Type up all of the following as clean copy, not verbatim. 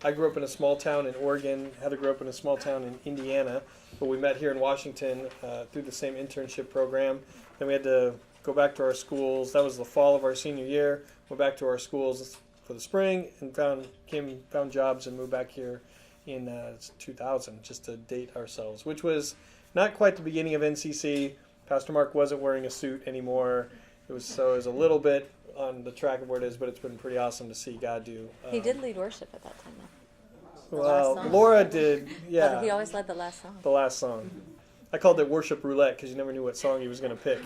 I grew up in a small town in Oregon. Heather grew up in a small town in Indiana, but we met here in Washington through the same internship program. Then we had to go back to our schools. That was the fall of our senior year. Went back to our schools for the spring and found jobs and moved back here in 2000 just to date ourselves, which was not quite the beginning of NCC. Pastor Mark wasn't wearing a suit anymore. It was a little bit on the track of where it is, but it's been pretty awesome to see God do. He did lead worship at that time, though. Well, Laura did, yeah. But he always led the last song. The last song. I called it worship roulette because you never knew what song he was going to pick.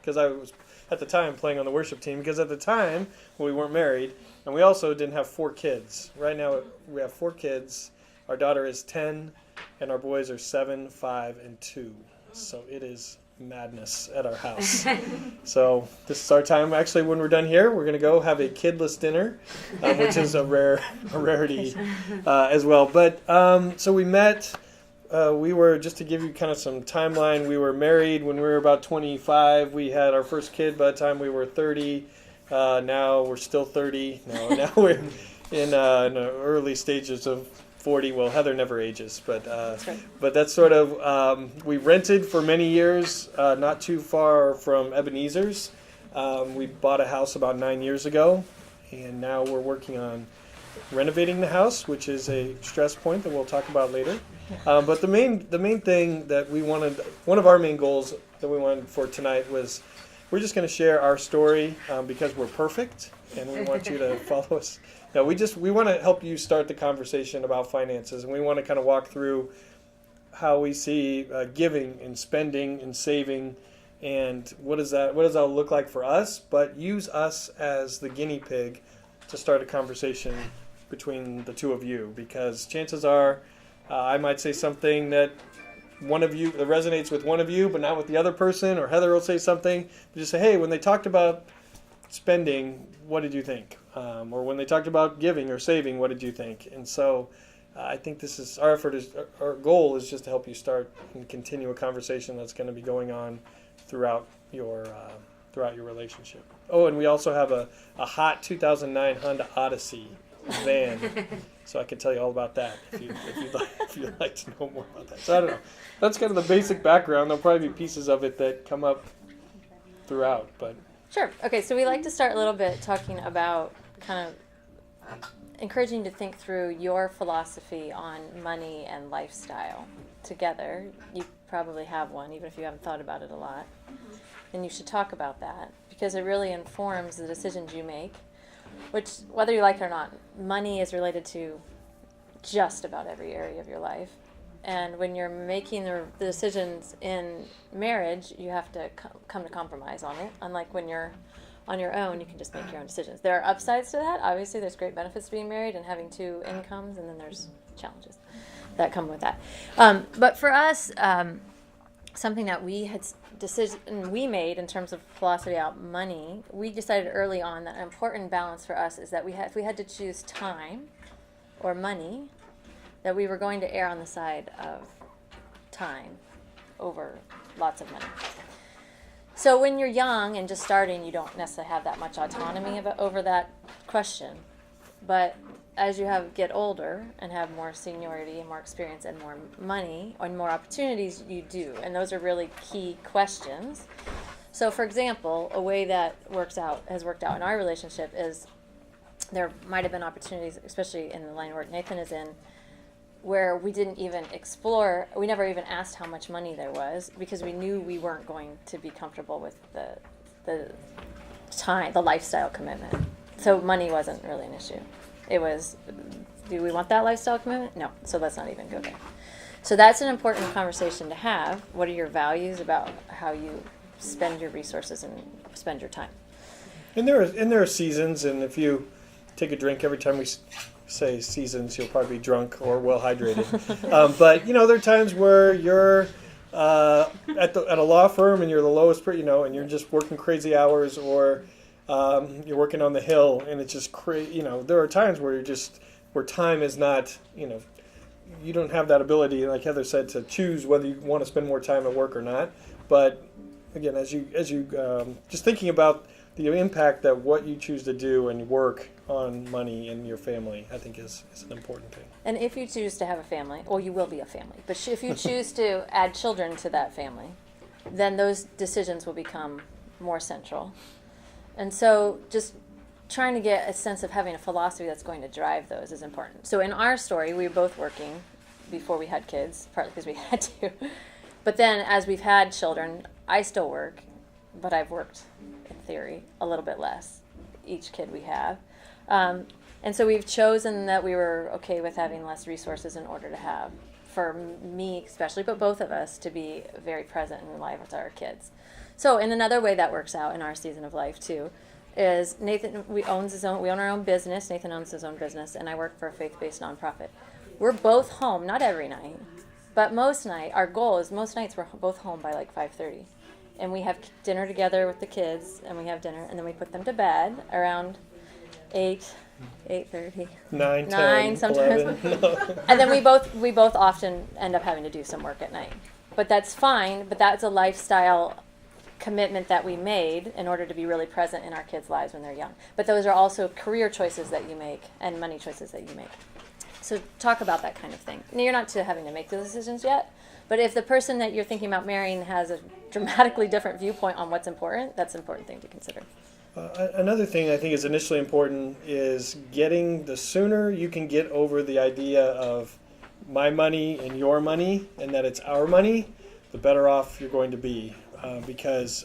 Because I was, at the time, playing on the worship team. Because at the time, we weren't married. And we also didn't have 4 kids. Right now, we have 4 kids. Our daughter is 10, and our boys are 7, 5, and 2. So it is madness at our house. So this is our time. Actually, when we're done here, we're going to go have a kidless dinner, which is a rarity as well. But so we met. We were, just to give you kind of some timeline, we were married when we were about 25. We had our first kid by the time we were 30. Now we're still 30. Now we're in the early stages of 40. Well, Heather never ages, but That's right. but that's sort of, we rented for many years, not too far from Ebenezer's. We bought a house about 9 years ago, and now we're working on renovating the house, which is a stress point that we'll talk about later. But the main thing that we wanted, one of our main goals that we wanted for tonight was, we're just going to share our story because we're perfect, and we want you to follow us. No, we want to help you start the conversation about finances, and we want to kind of walk through how we see giving and spending and saving, and what does that look like for us, but use us as the guinea pig to start a conversation between the two of you, because chances are I might say something that resonates with one of you, but not with the other person, or Heather will say something, just say, hey, when they talked about spending, what did you think? Or when they talked about giving or saving, what did you think? And so I think this is our effort. Our goal is just to help you start and continue a conversation that's going to be going on throughout your relationship. Oh, and we also have a hot 2009 Honda Odyssey van, so I can tell you all about that if you'd like to know more about that. So I don't know. That's kind of the basic background. There'll probably be pieces of it that come up throughout, but. Sure. Okay, so we like to start a little bit talking about kind of encouraging you to think through your philosophy on money and lifestyle together. You probably have one, even if you haven't thought about it a lot. And you should talk about that because it really informs the decisions you make, which, whether you like it or not, money is related to just about every area of your life. And when you're making the decisions in marriage, you have to come to compromise on it. Unlike when you're on your own, you can just make your own decisions. There are upsides to that. Obviously, there's great benefits to being married and having 2 incomes, and then there's challenges that come with that. But for us, something that we made in terms of philosophy about money, we decided early on that an important balance for us is that if we had to choose time or money, that we were going to err on the side of time over lots of money. So when you're young and just starting, you don't necessarily have that much autonomy over that question. But as you get older and have more seniority and more experience and more money and more opportunities, you do. And those are really key questions. So for example, a way that has worked out in our relationship is there might have been opportunities, especially in the line of work Nathan is in, where we didn't even explore, we never even asked how much money there was because we knew we weren't going to be comfortable with the time, the lifestyle commitment. So money wasn't really an issue. It was, do we want that lifestyle commitment? No, so let's not even go there. So that's an important conversation to have. What are your values about how you spend your resources and spend your time? And there are seasons, and if you take a drink every time we say seasons, you'll probably be drunk or well hydrated. But there are times where you're at a law firm and you're the lowest, and you're just working crazy hours, or you're working on the hill and it's just crazy. There are times where where time is not, you don't have that ability, like Heather said, to choose whether you want to spend more time at work or not. But again, as you just thinking about the impact that what you choose to do and work on money in your family, I think is an important thing. And if you choose to have a family, well, you will be a family, but if you choose to add children to that family, then those decisions will become more central. And so just trying to get a sense of having a philosophy that's going to drive those is important. So in our story, we were both working before we had kids, partly because we had to. But then as we've had children, I still work, but I've worked, in theory, a little bit less each kid we have. And so we've chosen that we were okay with having less resources in order to have, for me especially, but both of us, to be very present in life with our kids. So in another way that works out in our season of life too, is Nathan, we own our own business. Nathan owns his own business, and I work for a faith-based nonprofit. We're both home, not every night, but most nights, our goal is most nights we're both home by like 5:30. And we have dinner together with the kids, and we have dinner, and then we put them to bed around 8:30. 9, 10, sometimes. 11. And then we both often end up having to do some work at night. But that's fine, but that's a lifestyle commitment that we made in order to be really present in our kids' lives when they're young. But those are also career choices that you make and money choices that you make. So talk about that kind of thing. Now, you're not having to make those decisions yet, but if the person that you're thinking about marrying has a dramatically different viewpoint on what's important, that's an important thing to consider. Another thing I think is initially important is the sooner you can get over the idea of my money and your money and that it's our money, the better off you're going to be. Because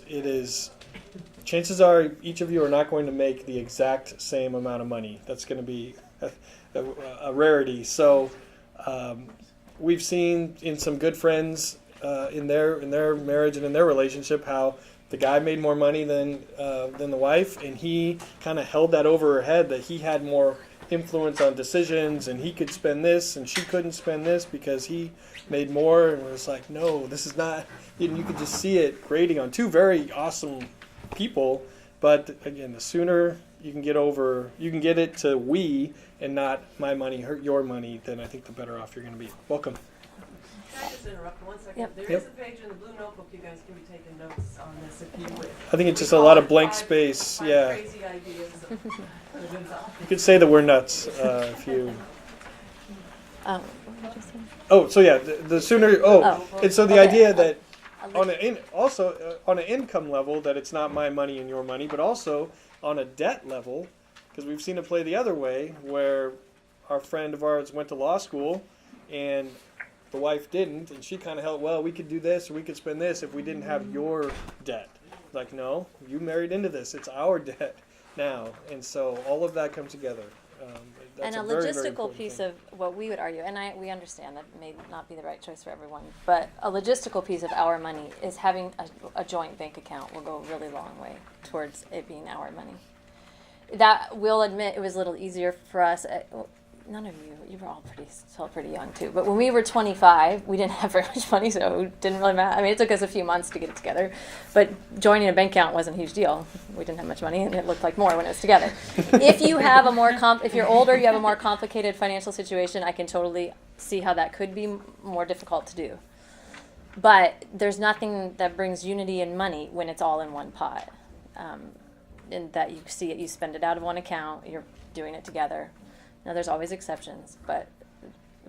chances are each of you are not going to make the exact same amount of money. That's going to be a rarity. So we've seen in some good friends in their marriage and in their relationship how the guy made more money than the wife, and he kind of held that over her head that he had more influence on decisions and he could spend this and she couldn't spend this because he made more. And it was like, no, this is not. And you could just see it grating on two very awesome people. But again, the sooner you can get it to we and not my money hurt your money, then I think the better off you're going to be. Welcome. Can I just interrupt for 1 second? Yep. There is a page in the blue notebook. You guys can be taking notes on this if you would. I think it's just a lot of blank space. Five Yeah. crazy ideas. You could say that we're nuts if you. What did you say? Oh, so yeah, the sooner. And so the Okay. idea that on an income level that it's not my money and your money, but also on a debt level, because we've seen it play the other way, where our friend of ours went to law school, and the wife didn't, and she kind of held, well, we could do this or we could spend this if we didn't have your debt. Like, no, you married into this; it's our debt now, and so all of that comes together. That's And a very, very logistical important piece thing. of what we would argue, and we understand that may not be the right choice for everyone, but a logistical piece of our money is having a joint bank account will go a really long way towards it being our money. That we'll admit it was a little easier for us. None of you were all still pretty young too. But when we were 25, we didn't have very much money, so it didn't really matter. I mean, it took us a few months to get it together. But joining a bank account wasn't a huge deal. We didn't have much money, and it looked like more when it was together. If you have if you're older, you have a more complicated financial situation, I can totally see how that could be more difficult to do. But there's nothing that brings unity in money when it's all in one pot. And that you see it, you spend it out of one account, you're doing it together. Now, there's always exceptions, but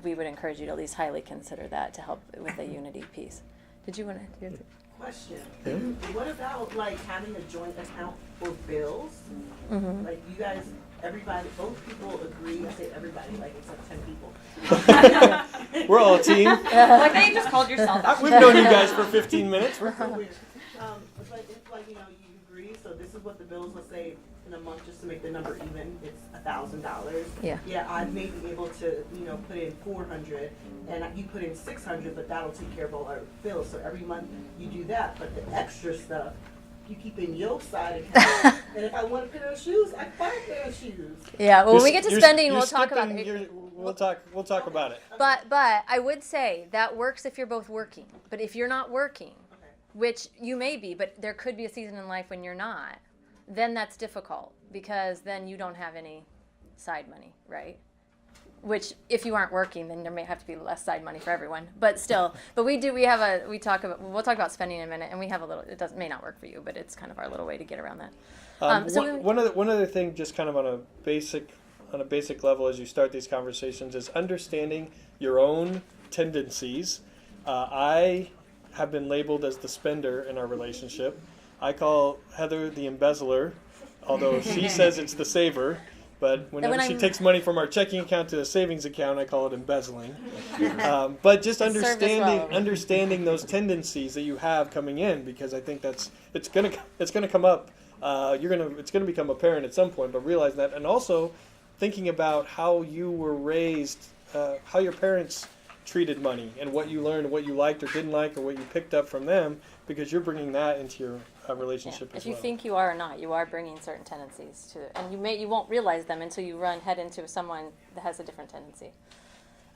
we would encourage you to at least highly consider that to help with the unity piece. Did you want to do it? Question. Yeah. What about like having a joint account for bills? Mm-hmm. Like you guys, everybody, both people agree. I say everybody, like except 10 people. We're all a team. Like they just called yourself out. We've known you guys for 15 minutes. Weird. It's like if like you agree. So this is what the bills. Let's say in a month, just to make the number even, it's $1,000. Yeah. Yeah, I may be able to put in 400, and you put in 600, but that'll take care of all our bills. So every month you do that, but the extra stuff you keep in your side account. And if I want a pair of shoes, I buy a pair of shoes. Yeah, well, when we get to spending, we'll talk about skipping it. We'll talk about it. But I would say that works if you're both working. But if you're not working, which you may be, but there could be a season in life when you're not, then that's difficult because then you don't have any side money, right? which if you aren't working, then there may have to be less side money for everyone. But still, we'll talk about spending in a minute, and we have a little, may not work for you, but it's kind of our little way to get around that. One other thing, just kind of on a basic level, as you start these conversations, is understanding your own tendencies. I have been labeled as the spender in our relationship. I call Heather the embezzler, although she says it's the saver. But whenever she takes money from our checking account to a savings account, I call it embezzling. But just understanding those tendencies that you have coming in, because I think it's gonna come up. It's gonna become apparent at some point. But realize that, and also thinking about how you were raised, how your parents treated money, and what you learned, what you liked or didn't like, or what you picked up from them, because you're bringing that into your relationship as well. If you think you are or not, you are bringing certain tendencies to it, and you won't realize them until you head into someone that has a different tendency.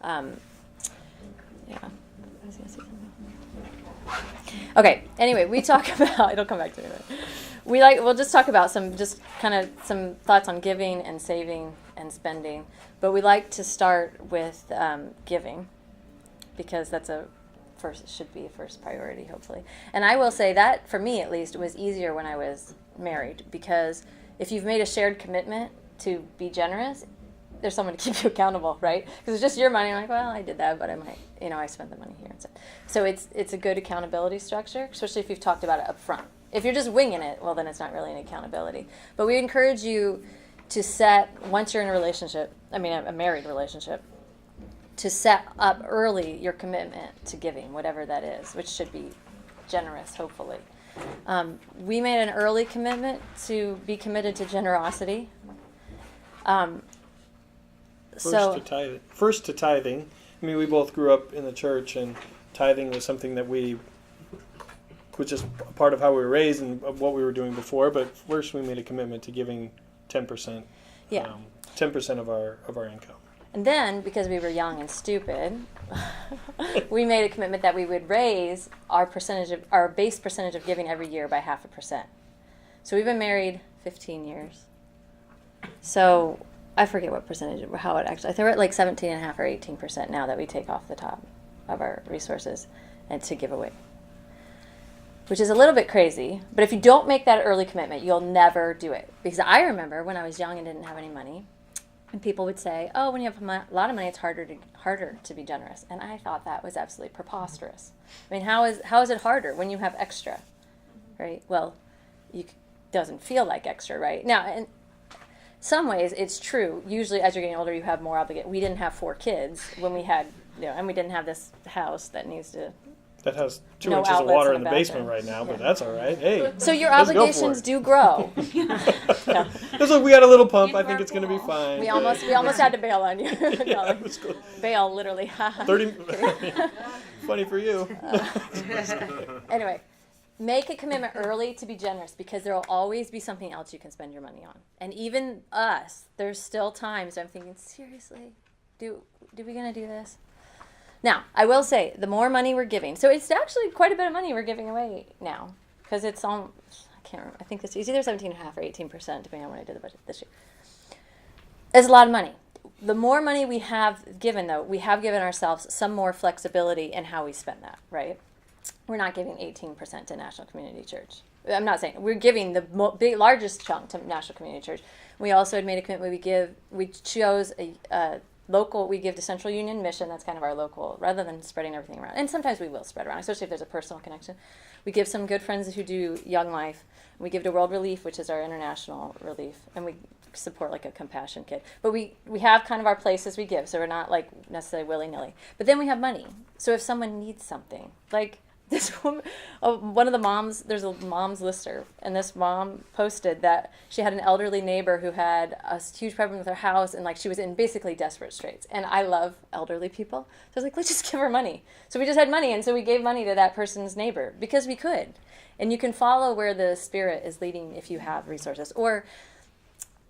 Yeah, I was gonna say something. Okay. Anyway, we talk about it'll come back to me. We'll just talk about some thoughts on giving and saving and spending, but we like to start with giving, because that's should be a first priority, hopefully. And I will say that, for me at least, it was easier when I was married, because if you've made a shared commitment to be generous, there's someone to keep you accountable, right? Because it's just your money. I'm like, well, I did that, but I might, I spent the money here instead. So it's a good accountability structure, especially if you've talked about it up front. If you're just winging it, well, then it's not really an accountability. But we encourage you to once you're in a married relationship, to set up early your commitment to giving, whatever that is, which should be generous, hopefully. We made an early commitment to be committed to generosity. First to tithing. I mean, we both grew up in the church, and tithing was something that which is part of how we were raised and of what we were doing before. But first, we made a commitment to giving 10%. Yeah. 10% of our income. And then, because we were young and stupid, we made a commitment that we would raise our base percentage of giving every year by 0.5%. So we've been married 15 years. So I forget what percentage, how it actually, I think we're at like 17.5 or 18% now that we take off the top of our resources and to give away, which is a little bit crazy. But if you don't make that early commitment, you'll never do it. Because I remember when I was young and didn't have any money, and people would say, oh, when you have a lot of money, it's harder to be generous. And I thought that was absolutely preposterous. I mean, how is it harder when you have extra, right? Well, it doesn't feel like extra, right? Now, in some ways, it's true. Usually, as you're getting older, you have more obligation. We didn't have 4 kids when we had, and we didn't have this house that needs to... That has 2 inches of water in the basement right now, but that's all right. Hey, so your obligations do grow. Yeah. Look, we got a little pump. I think it's going to be fine. We almost had to bail on you. Yeah, it was cool. Bail, literally. 30. Funny for you. Anyway, make a commitment early to be generous, because there will always be something else you can spend your money on. And even us, there's still times I'm thinking, seriously, do we gonna do this? Now, I will say, the more money we're giving, so it's actually quite a bit of money we're giving away now, because it's I can't remember, I think it's either 17.5 or 18%, depending on when I did the budget this year. It's a lot of money. The more money we have given, though, we have given ourselves some more flexibility in how we spend that, right? We're not giving 18% to National Community Church. I'm not saying, we're giving the largest chunk to National Community Church. We also had made a commitment, we chose a local, we give to Central Union Mission, that's kind of our local, rather than spreading everything around. And sometimes we will spread around, especially if there's a personal connection. We give some good friends who do Young Life. We give to World Relief, which is our international relief, and we support like a compassion kit. But we have kind of our places we give, so we're not like necessarily willy-nilly. But then we have money. So if someone needs something, like this woman, one of the moms, there's a mom's lister, and this mom posted that she had an elderly neighbor who had a huge problem with her house, and like she was in basically desperate straits. And I love elderly people, so I was like, let's just give her money. So we just had money, and so we gave money to that person's neighbor because we could. And you can follow where the Spirit is leading if you have resources. Or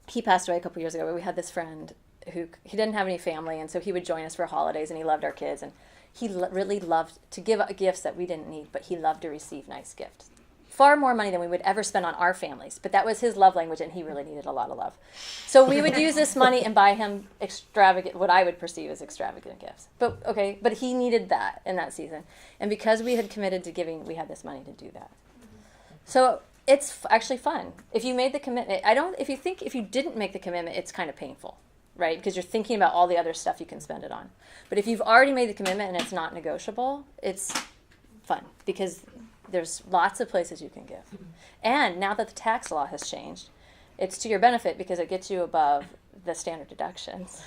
he passed away a couple years ago, but we had this friend who he didn't have any family, and so he would join us for holidays, and he loved our kids, and he really loved to give gifts that we didn't need, but he loved to receive nice gifts far more money than we would ever spend on our families. But that was his love language, and he really needed a lot of love. So we would use this money and buy him extravagant, what I would perceive as extravagant gifts. But he needed that in that season. And because we had committed to giving, we had this money to do that. So it's actually fun. If you made the commitment, if you didn't make the commitment, it's kind of painful, right? Because you're thinking about all the other stuff you can spend it on. But if you've already made the commitment and it's not negotiable, it's fun because there's lots of places you can give. And now that the tax law has changed, it's to your benefit because it gets you above the standard deductions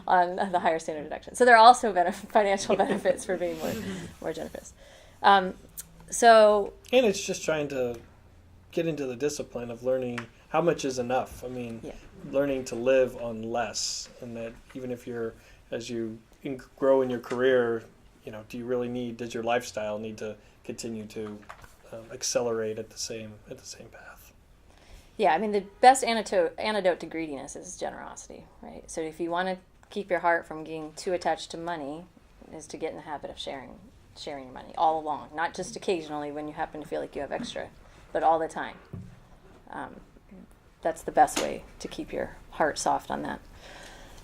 on the higher standard deductions. So there are also financial benefits for being more generous. And it's just trying to get into the discipline of learning how much is enough. I mean, learning to live on less, and that even if as you grow in your career, do you really does your lifestyle need to continue to accelerate at the same path? Yeah, I mean, the best antidote to greediness is generosity, right? So if you want to keep your heart from getting too attached to money, is to get in the habit of sharing your money all along, not just occasionally when you happen to feel like you have extra, but all the time. That's the best way to keep your heart soft on that.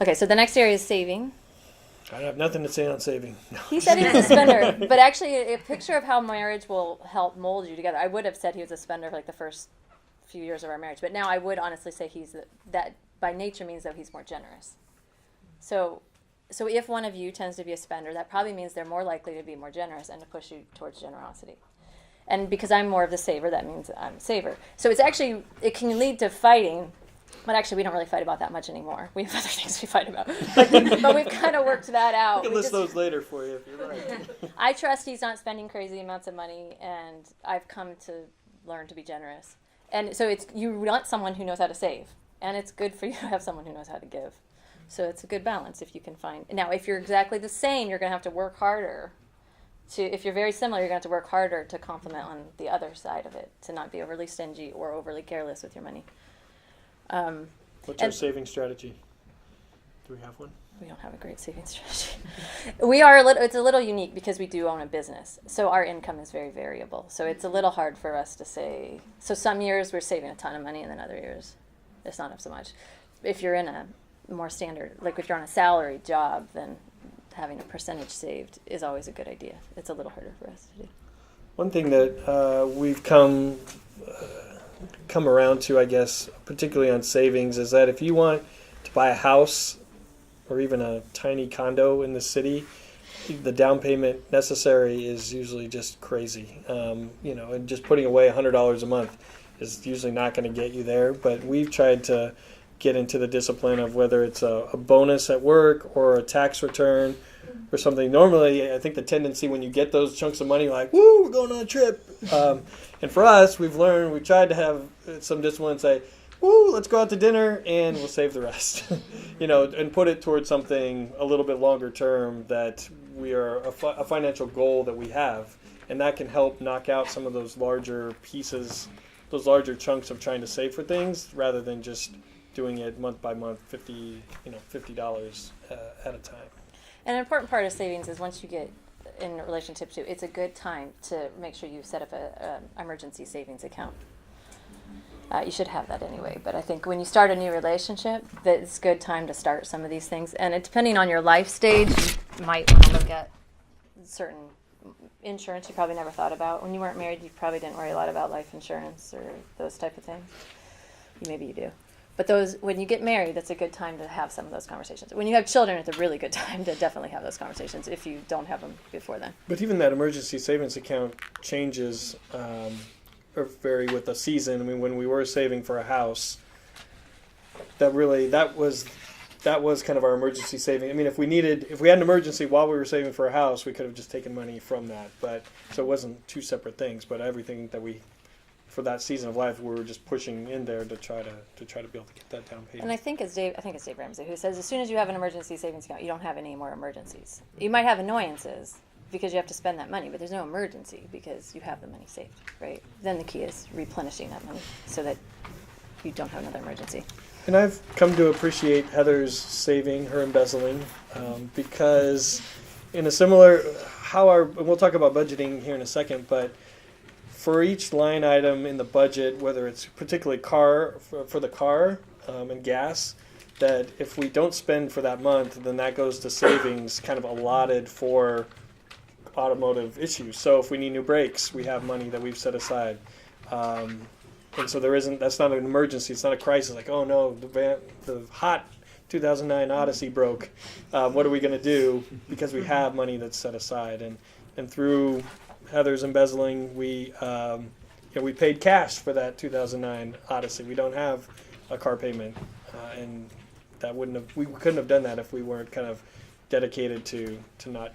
Okay, so the next area is saving. I have nothing to say on saving. No. He said he was a spender, but actually a picture of how marriage will help mold you together. I would have said he was a spender for like the first few years of our marriage, but now I would honestly say that by nature means that he's more generous. So if one of you tends to be a spender, that probably means they're more likely to be more generous and to push you towards generosity. And because I'm more of the saver, that means I'm a saver. So it can lead to fighting, but actually we don't really fight about that much anymore. We have other things we fight about. But we've kind of worked that out. I can list those later for you if you're right. I trust he's not spending crazy amounts of money, and I've come to learn to be generous. And so you want someone who knows how to save, and it's good for you to have someone who knows how to give. So it's a good balance if you can find. Now, if you're exactly the same, you're going to have to work harder. If you're very similar, you're going to have to work harder to complement on the other side of it, to not be overly stingy or overly careless with your money. What's our saving strategy? Do we have one? We don't have a great saving strategy. It's a little unique because we do own a business. So our income is very variable. So it's a little hard for us to say. So some years we're saving a ton of money, and then other years it's not up so much. If you're in a more standard, like if you're on a salary job, then having a percentage saved is always a good idea. It's a little harder for us to do. One thing that we've come around to, I guess, particularly on savings, is that if you want to buy a house or even a tiny condo in the city, the down payment necessary is usually just crazy. And just putting away $100 a month is usually not going to get you there. But we've tried to get into the discipline of whether it's a bonus at work or a tax return or something. Normally, I think the tendency when you get those chunks of money, you're like, woo, we're going on a trip. And for us, we've tried to have some discipline and say, woo, let's go out to dinner and we'll save the rest. And put it towards something a little bit longer term that we are a financial goal that we have. And that can help knock out some of those larger pieces, those larger chunks of trying to save for things rather than just doing it month by month, $50 at a time. And an important part of savings is once you get in a relationship too, it's a good time to make sure you set up an emergency savings account. You should have that anyway, but I think when you start a new relationship, that it's a good time to start some of these things. And depending on your life stage, you might want to look at certain insurance you probably never thought about. When you weren't married, you probably didn't worry a lot about life insurance or those type of things. Maybe you do. But when you get married, that's a good time to have some of those conversations. When you have children, it's a really good time to definitely have those conversations if you don't have them before then. But even that emergency savings account changes or vary with the season. I mean, when we were saving for a house, that was kind of our emergency saving. I mean, if we had an emergency while we were saving for a house, we could have just taken money from that. But so it wasn't two separate things. But everything that for that season of life, we were just pushing in there to try to be able to get that down payment. And I think it's Dave Ramsey who says as soon as you have an emergency savings account, you don't have any more emergencies. You might have annoyances because you have to spend that money, but there's no emergency because you have the money saved, right? Then the key is replenishing that money so that you don't have another emergency. And I've come to appreciate Heather's saving, her embezzling, because in a similar, and we'll talk about budgeting here in a second, but for each line item in the budget, whether it's particularly car for the car and gas, that if we don't spend for that month, then that goes to savings kind of allotted for automotive issues. So if we need new brakes, we have money that we've set aside. And so that's not an emergency. It's not a crisis like, oh no, the hot 2009 Odyssey broke. What are we going to do? Because we have money that's set aside. And through Heather's embezzling, we paid cash for that 2009 Odyssey. We don't have a car payment, and we couldn't have done that if we weren't kind of dedicated to not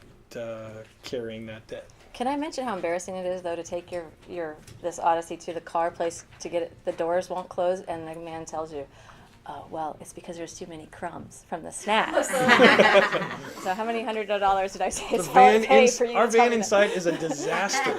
carrying that debt. Can I mention how embarrassing it is, though, to take your this Odyssey to the car place to get it, the doors won't close, and the man tells you, oh, well, it's because there's too many crumbs from the snacks. So how many $100 did I say? Our van inside is a disaster.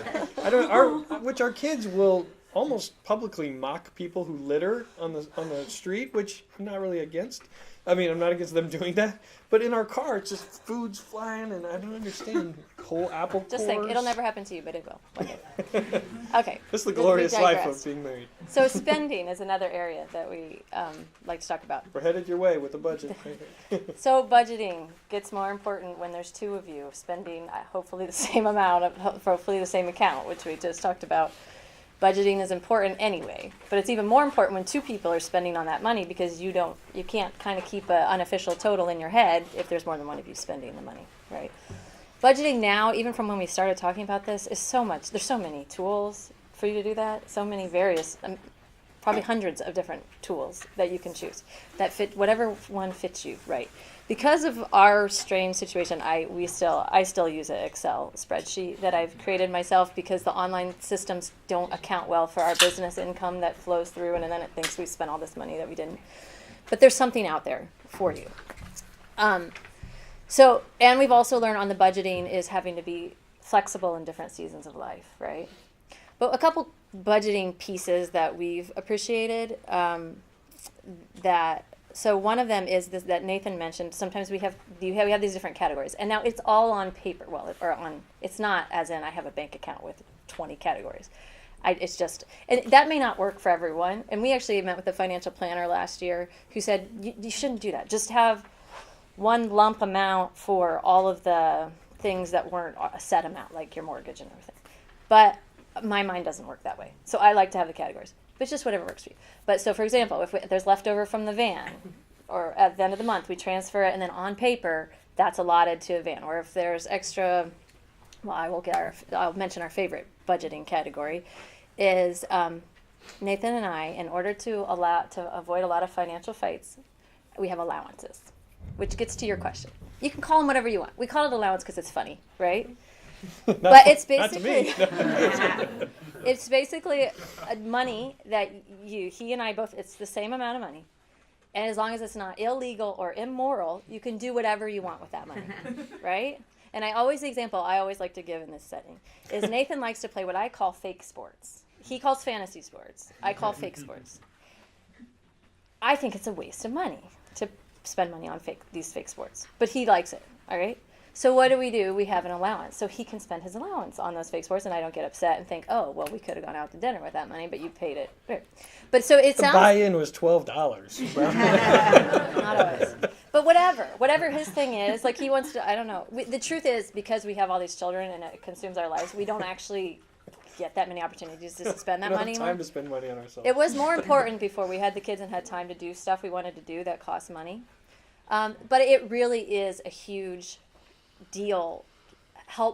Which our kids will almost publicly mock people who litter on the street, which I'm not really against. I mean, I'm not against them doing that. But in our car, it's just food's flying, and I don't understand. Whole apple cores. Just think, it'll never happen to you, but it will. One day. Okay. This is the glorious life of being married. So spending is another area that we like to talk about. We're headed your way with the budget. So budgeting gets more important when there's two of you spending hopefully the same amount, hopefully the same account, which we just talked about. Budgeting is important anyway, but it's even more important when two people are spending on that money, because you can't kind of keep an unofficial total in your head if there's more than one of you spending the money, right? Budgeting now, even from when we started talking about this, is so much. There's so many tools for you to do that, so many various, probably hundreds of different tools that you can choose that fit whatever one fits you, right? Because of our strange situation, I still use an Excel spreadsheet that I've created myself, because the online systems don't account well for our business income that flows through, and then it thinks we spent all this money that we didn't. But there's something out there for you. And we've also learned on the budgeting is having to be flexible in different seasons of life, right? But a couple budgeting pieces that we've appreciated So one of them is this that Nathan mentioned. Sometimes we have these different categories, and now it's all on paper. It's not as in I have a bank account with 20 categories. It's just, and that may not work for everyone. And we actually met with a financial planner last year who said you shouldn't do that. Just have one lump amount for all of the things that weren't a set amount, like your mortgage and everything. But my mind doesn't work that way, so I like to have the categories. But it's just whatever works for you. But so, for example, if there's leftover from the van, or at the end of the month, we transfer it, and then on paper, that's allotted to a van. Or if there's extra, I'll mention our favorite budgeting category, is Nathan and I, in order to avoid a lot of financial fights, we have allowances, which gets to your question. You can call them whatever you want. We call it allowance because it's funny, right? But it's basically it's basically money that he and I both, it's the same amount of money, and as long as it's not illegal or immoral, you can do whatever you want with that money, right? And the example I always like to give in this setting is Nathan likes to play what I call fake sports. He calls fantasy sports. I call fake sports. I think it's a waste of money to spend money on these fake sports, but he likes it, all right? So what do? We have an allowance. So he can spend his allowance on those fake sports, and I don't get upset and think, oh, well, we could have gone out to dinner with that money, but you paid it. But so it sounds... The buy-in was $12. Not always. But whatever his thing is, like he wants to, I don't know. The truth is, because we have all these children and it consumes our lives, we don't actually get that many opportunities to spend that money. We don't have time to spend money on ourselves. It was more important before we had the kids and had time to do stuff we wanted to do that cost money. But it really is a huge deal,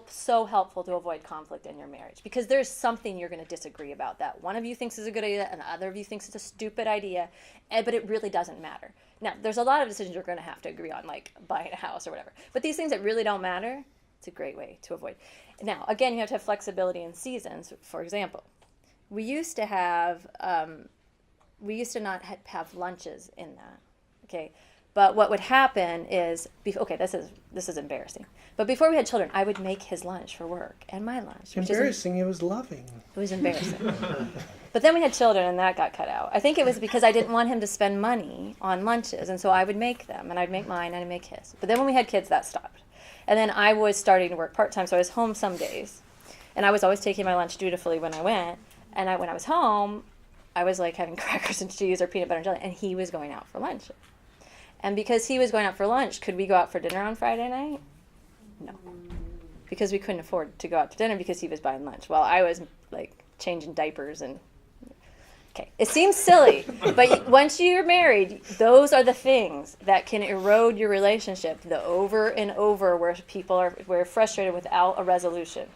so helpful to avoid conflict in your marriage, because there's something you're going to disagree about that one of you thinks is a good idea and the other of you thinks it's a stupid idea, but it really doesn't matter. Now, there's a lot of decisions you're going to have to agree on, like buying a house or whatever, but these things that really don't matter, it's a great way to avoid. Now, again, you have to have flexibility in seasons. For example, we used to not have lunches in that, okay? But what would happen is, this is embarrassing. But before we had children, I would make his lunch for work and my lunch. Embarrassing, it was loving. It was embarrassing. But then we had children and that got cut out. I think it was because I didn't want him to spend money on lunches, and so I would make them, and I'd make mine and I'd make his. But then when we had kids, that stopped. And then I was starting to work part-time, so I was home some days. And I was always taking my lunch dutifully when I went. And when I was home, I was like having crackers and cheese or peanut butter and jelly. And he was going out for lunch. And because he was going out for lunch, could we go out for dinner on Friday night? No. Because we couldn't afford to go out to dinner because he was buying lunch while I was like changing diapers and okay. It seems silly, but once you're married, those are the things that can erode your relationship, the over and over where we're frustrated without a resolution.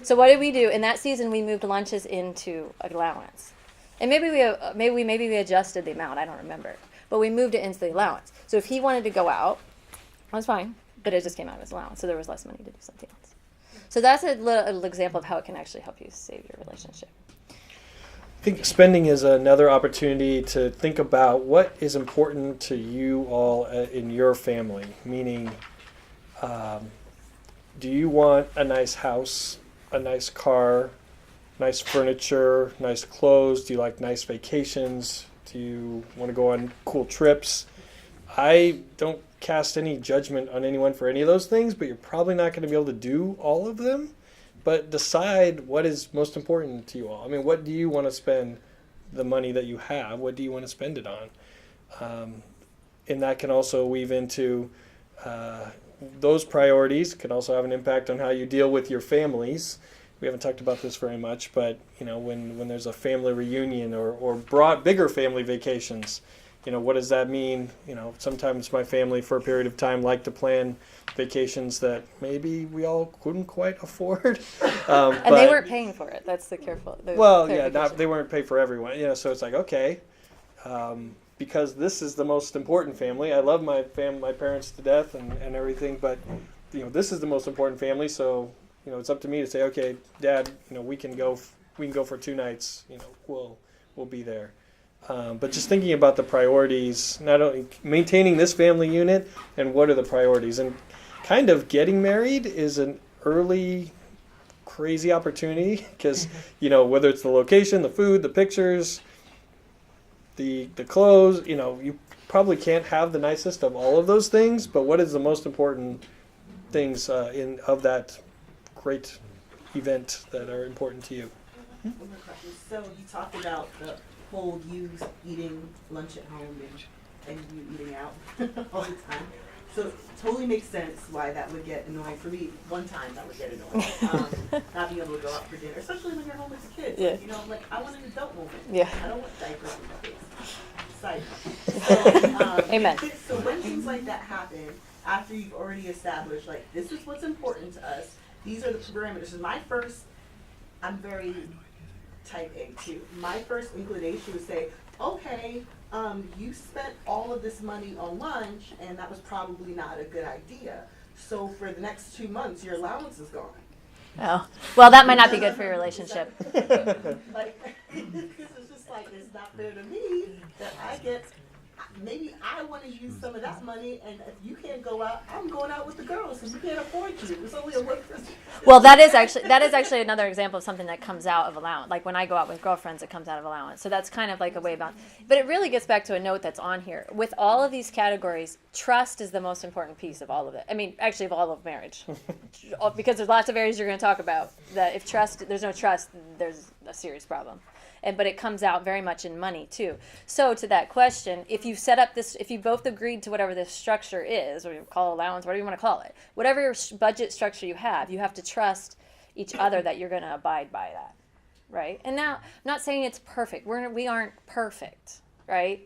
So what did we do? In that season, we moved lunches into allowance. And maybe we adjusted the amount, I don't remember. But we moved it into the allowance. So if he wanted to go out, that was fine, but it just came out of his allowance, so there was less money to do something else. So that's a little example of how it can actually help you save your relationship. I think spending is another opportunity to think about what is important to you all in your family. Meaning, do you want a nice house, a nice car, nice furniture, nice clothes? Do you like nice vacations? Do you want to go on cool trips? I don't cast any judgment on anyone for any of those things, but you're probably not going to be able to do all of them. But decide what is most important to you all. I mean, what do you want to spend the money that you have? What do you want to spend it on? And that can also weave into those priorities can also have an impact on how you deal with your families. We haven't talked about this very much, but when there's a family reunion or bigger family vacations, what does that mean? Sometimes my family for a period of time liked to plan vacations that maybe we all couldn't quite afford. And they weren't paying for it. That's the careful. They weren't paid for everyone. So it's like, okay, because this is the most important family. I love my parents to death and everything, but this is the most important family. So it's up to me to say, okay, Dad, we can go for 2 nights. We'll be there. But just thinking about the priorities, not only maintaining this family unit, and what are the priorities, and kind of getting married is an early crazy opportunity because whether it's the location, the food, the pictures, the clothes, you probably can't have the nicest of all of those things. But what is the most important things of that great event that are important to you? So you talked about the whole you eating lunch at home and you eating out all the time. So it totally makes sense why that would get annoying. For me, one time that would get annoying. Not being able to go out for dinner, especially when you're home as a kid. Yeah. I want an adult moment. Yeah. I don't want diapers in my face. Side note. So, Amen. So when things like that happen, after you've already established, this is what's important to us, these are the parameters. I'm very type A too. My first inclination would say, okay, you spent all of this money on lunch, and that was probably not a good idea. So for the next 2 months, your allowance is gone. Oh, well, that might not be good for your relationship. Because it's just it's not fair to me that maybe I want to use some of that money, and if you can't go out, I'm going out with the girls because we can't afford you. It's only a one person. Well, that is actually another example of something that comes out of allowance. Like when I go out with girlfriends, it comes out of allowance. So that's kind of like a way about. But it really gets back to a note that's on here. With all of these categories, trust is the most important piece of all of it. I mean, actually, of all of marriage, because there's lots of areas you're going to talk about that if there's no trust, there's a serious problem. But it comes out very much in money too. So to that question, if you both agreed to whatever this structure is, or you call it allowance, whatever you want to call it, whatever your budget structure you have to trust each other that you're going to abide by that, right? And now, I'm not saying it's perfect. We aren't perfect, right?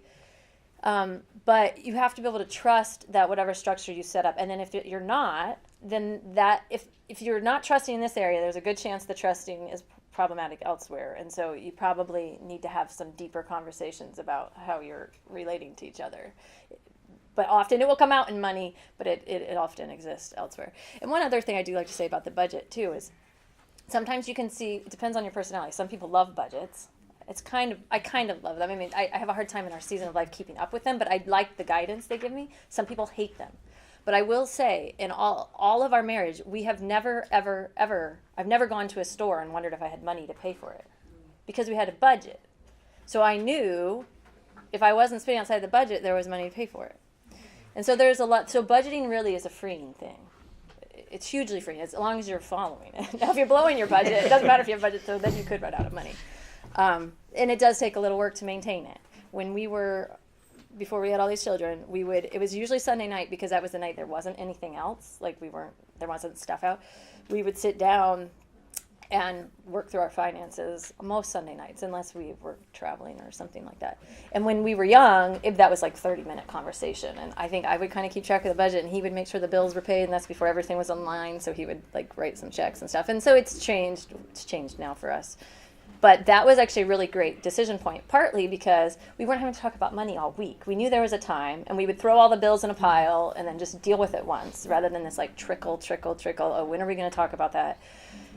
But you have to be able to trust that whatever structure you set up. And then if you're not, then if you're not trusting in this area, there's a good chance the trusting is problematic elsewhere, and so you probably need to have some deeper conversations about how you're relating to each other. But often it will come out in money, but it often exists elsewhere. And one other thing I do like to say about the budget too is sometimes you can see, it depends on your personality. Some people love budgets. I kind of love them. I mean, I have a hard time in our season of life keeping up with them, but I like the guidance they give me. Some people hate them. But I will say, in all of our marriage, we have never, ever, ever, I've never gone to a store and wondered if I had money to pay for it. Because we had a budget. So I knew if I wasn't spending outside the budget, there was money to pay for it. And so there's a lot, so budgeting really is a freeing thing. it's hugely free as long as you're following it. Now, if you're blowing your budget, it doesn't matter if you have a budget, so then you could run out of money. And it does take a little work to maintain it. Before we had all these children, it was usually Sunday night because that was the night there wasn't anything else. Like there wasn't stuff out. We would sit down and work through our finances most Sunday nights, unless we were traveling or something like that. And when we were young, that was like 30-minute conversation. And I think I would kind of keep track of the budget, and he would make sure the bills were paid, and that's before everything was online. So he would like write some checks and stuff. And so it's changed. It's changed now for us. But that was actually a really great decision point, partly because we weren't having to talk about money all week. We knew there was a time, and we would throw all the bills in a pile and then just deal with it once, rather than this like trickle. Oh, when are we going to talk about that?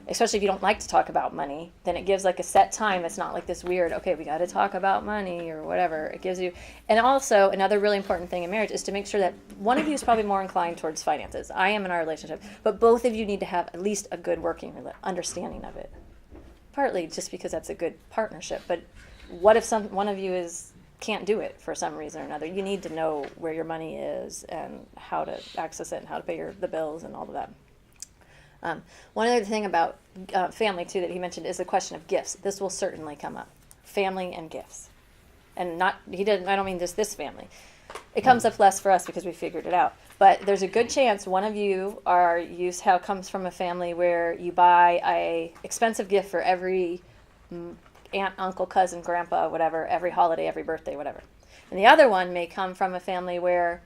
Especially if you don't like to talk about money, then it gives like a set time. It's not like this weird, okay, we got to talk about money or whatever. It gives you, and also another really important thing in marriage is to make sure that one of you is probably more inclined towards finances. I am in our relationship, but both of you need to have at least a good working understanding of it. Partly just because that's a good partnership, but what if one of you can't do it for some reason or another? You need to know where your money is and how to access it and how to pay the bills and all of that. One other thing about family too that he mentioned is the question of gifts. This will certainly come up. Family and gifts, and I don't mean just this family. It comes up less for us because we figured it out. But there's a good chance one of you comes from a family where you buy a expensive gift for every aunt, uncle, cousin, grandpa, whatever, every holiday, every birthday, whatever. And the other one may come from a family where,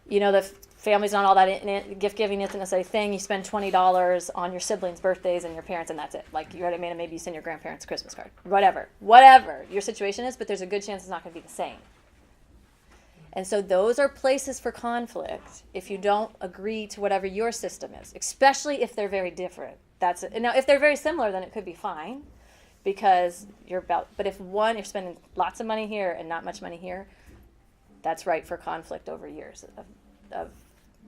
the family's not all that gift giving isn't necessarily a thing. You spend $20 on your siblings' birthdays and your parents, and that's it. Like maybe you send your grandparents a Christmas card. Whatever your situation is, but there's a good chance it's not going to be the same. And so those are places for conflict if you don't agree to whatever your system is, especially if they're very different. That's it. Now, if they're very similar, then it could be fine because but if you're spending lots of money here and not much money here, that's ripe for conflict over years of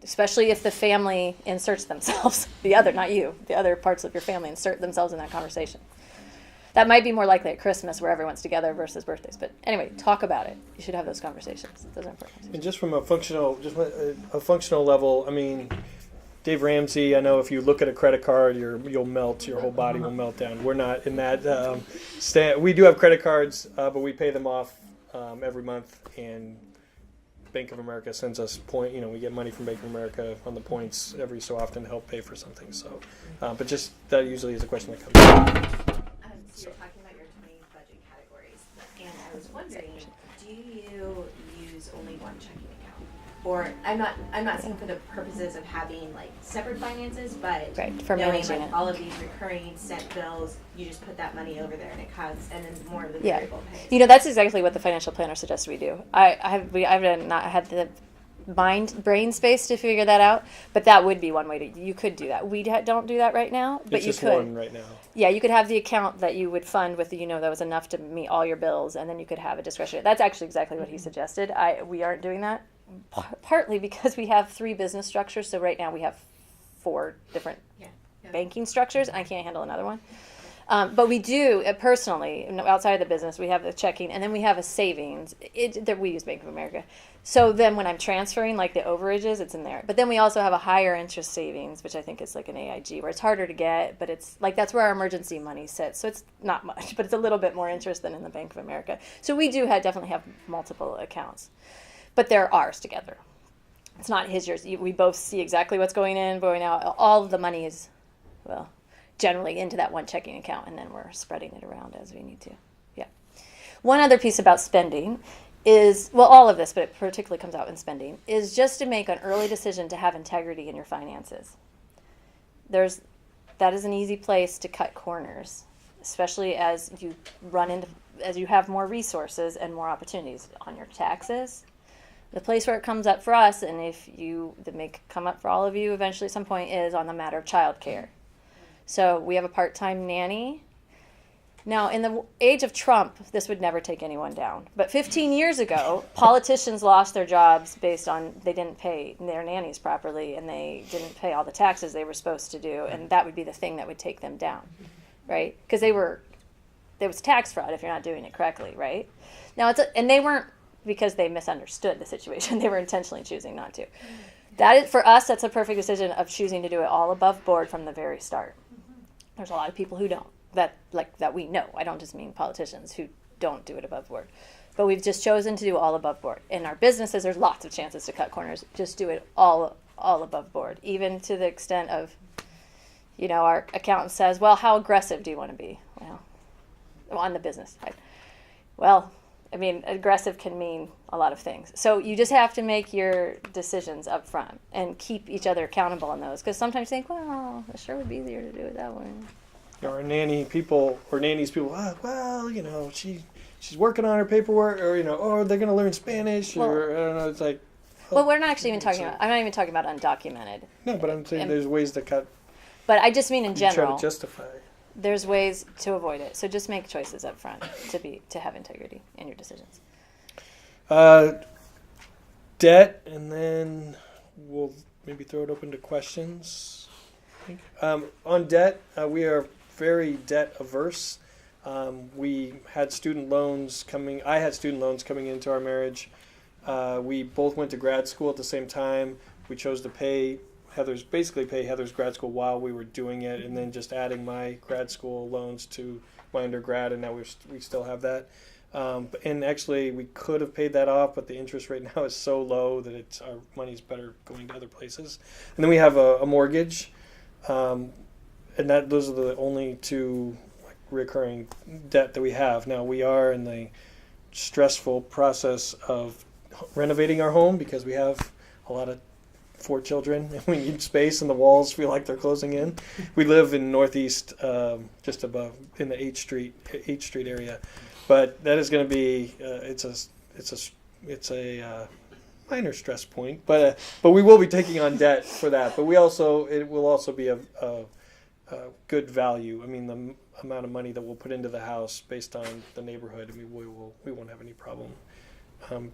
especially if the family inserts themselves, the other parts of your family insert themselves in that conversation. That might be more likely at Christmas where everyone's together versus birthdays. But anyway, talk about it. You should have those conversations. Those are important. And just from a functional level, I mean, Dave Ramsey, I know if you look at a credit card, you'll melt. Your whole body will melt down. We're not in that we do have credit cards, but we pay them off every month. And Bank of America sends us we get money from Bank of America on the points every so often to help pay for something. So, but just that usually is a question that comes up. So you're talking about your 20 budget categories, and I was wondering, do you use only one checking account? Or I'm not saying for the purposes of having like separate finances, but for knowing managing like it. all of these recurring set bills, you just put that money over there and it counts, and then more of the variable pays. That's exactly what the financial planner suggests we do. I've not had the brain space to figure that out, but that would be one way you could do that. We don't do that right now, but it's you just could. one right now. Yeah, you could have the account that you would fund with, that was enough to meet all your bills, and then you could have a discretionary. That's actually exactly what he suggested. We aren't doing that, partly because we have 3 business structures, so right now we have 4 different banking structures, and I can't handle another one. But we do, personally, outside of the business, we have the checking, and then we have a savings. We use Bank of America. So then when I'm transferring, like the overages, it's in there. But then we also have a higher interest savings, which I think is like an AIG, where it's harder to get, but it's like that's where our emergency money sits. So it's not much, but it's a little bit more interest than in the Bank of America. So we do definitely have multiple accounts. But they're ours together. It's not yours. We both see exactly what's going in, going out. All of the money is, generally into that one checking account, and then we're spreading it around as we need to. Yeah. One other piece about spending is, all of this, but it particularly comes out in spending, is just to make an early decision to have integrity in your finances. That is an easy place to cut corners, especially as you have more resources and more opportunities on your taxes. The place where it comes up for us, and that may come up for all of you eventually at some point, is on the matter of childcare. So we have a part-time nanny. Now, in the age of Trump, this would never take anyone down. But 15 years ago, politicians lost their jobs based on they didn't pay their nannies properly, and they didn't pay all the taxes they were supposed to do, and that would be the thing that would take them down, right? Because there was tax fraud if you're not doing it correctly, right? Now, and they weren't because they misunderstood the situation. They were intentionally choosing not to. That is, for us, that's a perfect decision of choosing to do it all above board from the very start. There's a lot of people who don't, that we know. I don't just mean politicians who don't do it above board. But we've just chosen to do all above board. In our businesses, there's lots of chances to cut corners. Just do it all above board, even to the extent of, our accountant says, well, how aggressive do you want to be? Well, on the business side. Well, I mean, aggressive can mean a lot of things. So you just have to make your decisions up front and keep each other accountable on those. Because sometimes you think, well, it sure would be easier to do it that way. Or nannies people, she's working on her paperwork, or they're going to learn Spanish, or I don't know. It's like. Well, we're not actually even talking about. I'm not even talking about undocumented. No, but I'm saying there's ways to cut. But I just mean in general. Try to justify. There's ways to avoid it. So just make choices up front to have integrity in your decisions. Debt, and then we'll maybe throw it open to questions. On debt, we are very debt averse. We had student loans coming. I had student loans coming into our marriage. We both went to grad school at the same time. We chose to pay Heather's grad school while we were doing it, and then just adding my grad school loans to my undergrad, and now we still have that. And actually, we could have paid that off, but the interest rate now is so low that our money's better going to other places. And then we have a mortgage, and those are the only two recurring debt that we have. Now we are in the stressful process of renovating our home because we have a lot of 4 children and we need space and the walls feel like they're closing in. We live in Northeast, just above in the H Street area, but that is going to be it's a minor stress point, but we will be taking on debt for that. But it will also be a good value. I mean, the amount of money that we'll put into the house based on the neighborhood, I mean, we won't have any problem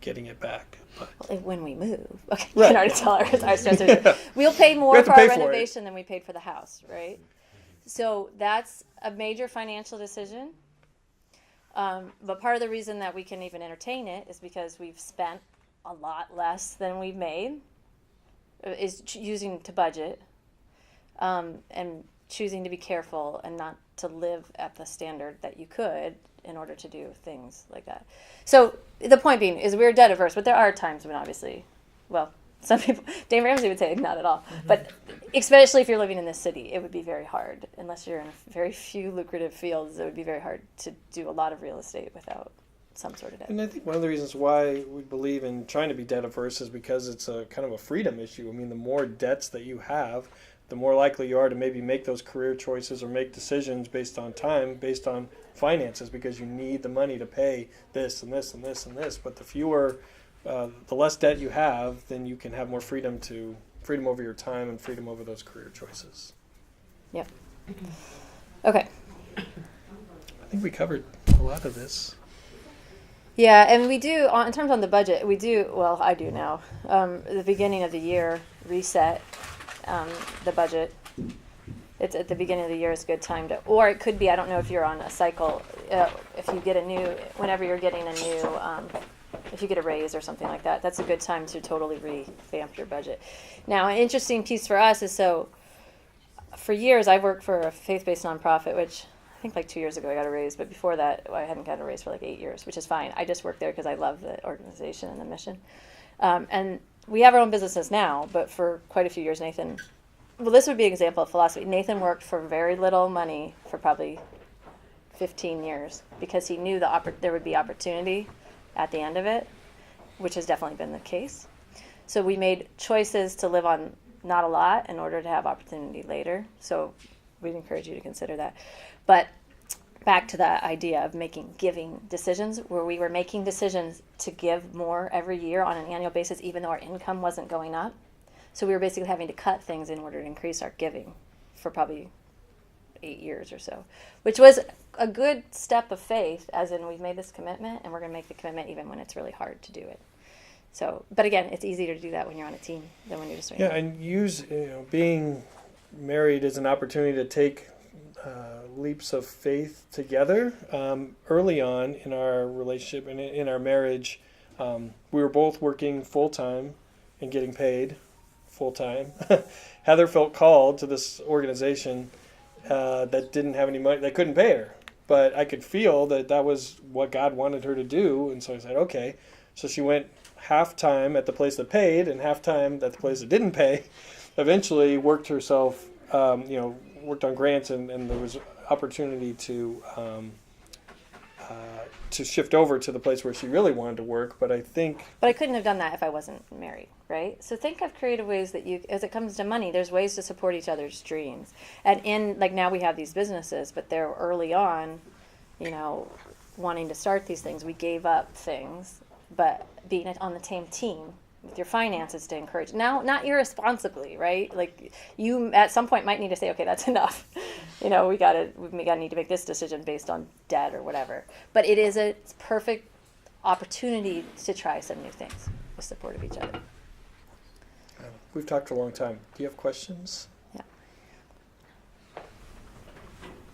getting it back. But. When we move, okay, right. You can already tell our stressors. Yeah. We'll pay more for our renovation than we paid for the house, right? So that's a major financial decision. But part of the reason that we can even entertain it is because we've spent a lot less than we've made, is using to budget, and choosing to be careful and not to live at the standard that you could in order to do things like that. So the point being is we're debt averse, but there are times when obviously, well, some people, Dave Ramsey would say not at all, but especially if you're living in this city, it would be very hard. Unless you're in very few lucrative fields, it would be very hard to do a lot of real estate without some sort of debt. And I think one of the reasons why we believe in trying to be debt averse is because it's a kind of a freedom issue. I mean, the more debts that you have, the more likely you are to maybe make those career choices or make decisions based on time, based on finances, because you need the money to pay this and this and this and this. But the less debt you have, then you can have more freedom over your time and freedom over those career choices. Yep. Okay. I think we covered a lot of this. Yeah, and we do, in terms on the budget, I do now, the beginning of the year, reset the budget. It's at the beginning of the year is a good time to, or it could be, I don't know if you're on a cycle, if you get whenever you're getting if you get a raise or something like that, that's a good time to totally revamp your budget. Now, an interesting piece for us is, for years I've worked for a faith-based nonprofit, which I think like 2 years ago I got a raise, but before that I hadn't gotten a raise for like 8 years, which is fine. I just worked there because I love the organization and the mission. And we have our own businesses now, but for quite a few years, this would be an example of philosophy. Nathan worked for very little money for probably 15 years because he knew there would be opportunity at the end of it, which has definitely been the case. So we made choices to live on not a lot in order to have opportunity later. So we'd encourage you to consider that. But back to that idea of giving decisions, where we were making decisions to give more every year on an annual basis, even though our income wasn't going up. So we were basically having to cut things in order to increase our giving for probably 8 years or so, which was a good step of faith, as in we've made this commitment and we're going to make the commitment even when it's really hard to do it. So, but again, it's easier to do that when you're on a team than when you're just doing it. And use being married as an opportunity to take leaps of faith together. Early on in our relationship and in our marriage, we were both working full time and getting paid full time. Heather felt called to this organization that didn't have any money. They couldn't pay her. But I could feel that that was what God wanted her to do. And so I said, okay. So she went half-time at the place that paid and half-time at the place that didn't pay. Eventually worked herself, worked on grants, and there was opportunity to shift over to the place where she really wanted to work. But I couldn't have done that if I wasn't married, right? So think of creative ways that as it comes to money, there's ways to support each other's dreams. And now we have these businesses, but they're early on, wanting to start these things. We gave up things, but being on the same team with your finances to encourage. Now, not irresponsibly, right? Like you at some point might need to say, okay, that's enough. We gotta need to make this decision based on debt or whatever. But it is a perfect opportunity to try some new things with support of each other. We've talked for a long time. Do you have questions? Yeah.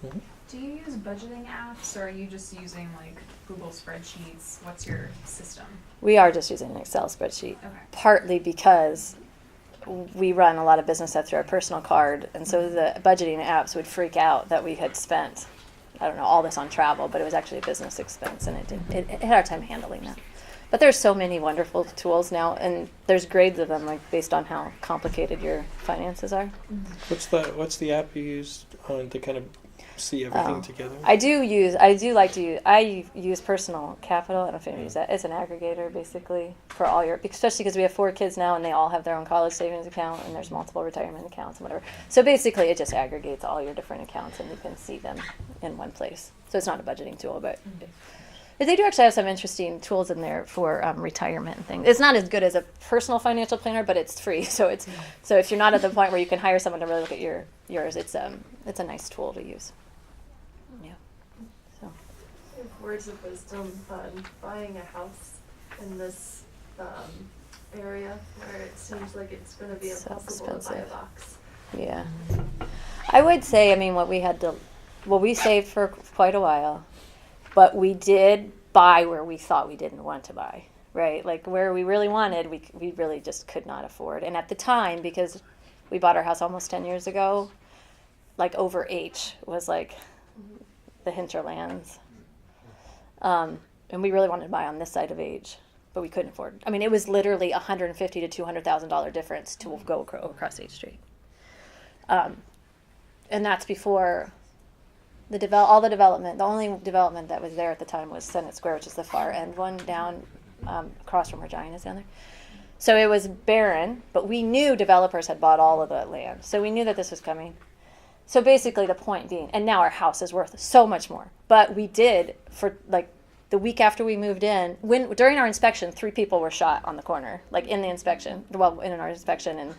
Mm-hmm. Do you use budgeting apps, or are you just using like Google spreadsheets? What's your system? We are just using an Excel spreadsheet, Okay. partly because we run a lot of business stuff through our personal card, and so the budgeting apps would freak out that we had spent, all this on travel, but it was actually a business expense, and it had our time handling that. But there's so many wonderful tools now, and there's grades of them, like based on how complicated your finances are. What's the app you use to kind of see everything together? I use Personal Capital. I don't know if you use that. It's an aggregator basically for all especially because we have 4 kids now and they all have their own college savings account and there's multiple retirement accounts and whatever. So basically it just aggregates all your different accounts and you can see them in one place. So it's not a budgeting tool, but they do actually have some interesting tools in there for retirement and things. It's not as good as a personal financial planner, but it's free. So if you're not at the point where you can hire someone to really look at yours, it's a nice tool to use. Yeah. So. Words of wisdom on buying a house in this area where it seems like it's going to be So impossible to buy a expensive. box. Yeah. I would say, we saved for quite a while, but we did buy where we thought we didn't want to buy, right? Like where we really wanted, we really just could not afford. And at the time, because we bought our house almost 10 years ago, like over H was like the hinterlands. And we really wanted to buy on this side of H, but we couldn't afford. I mean, it was literally $150,000 to $200,000 difference to go across H Street. And that's before all the development. The only development that was there at the time was Senate Square, which is the far end one down across from Regina's down there. So it was barren, but we knew developers had bought all of the land. So we knew that this was coming. So basically the point being, and now our house is worth so much more. But we did, for like the week after we moved in, during our inspection, 3 people were shot on the corner, like in our inspection, and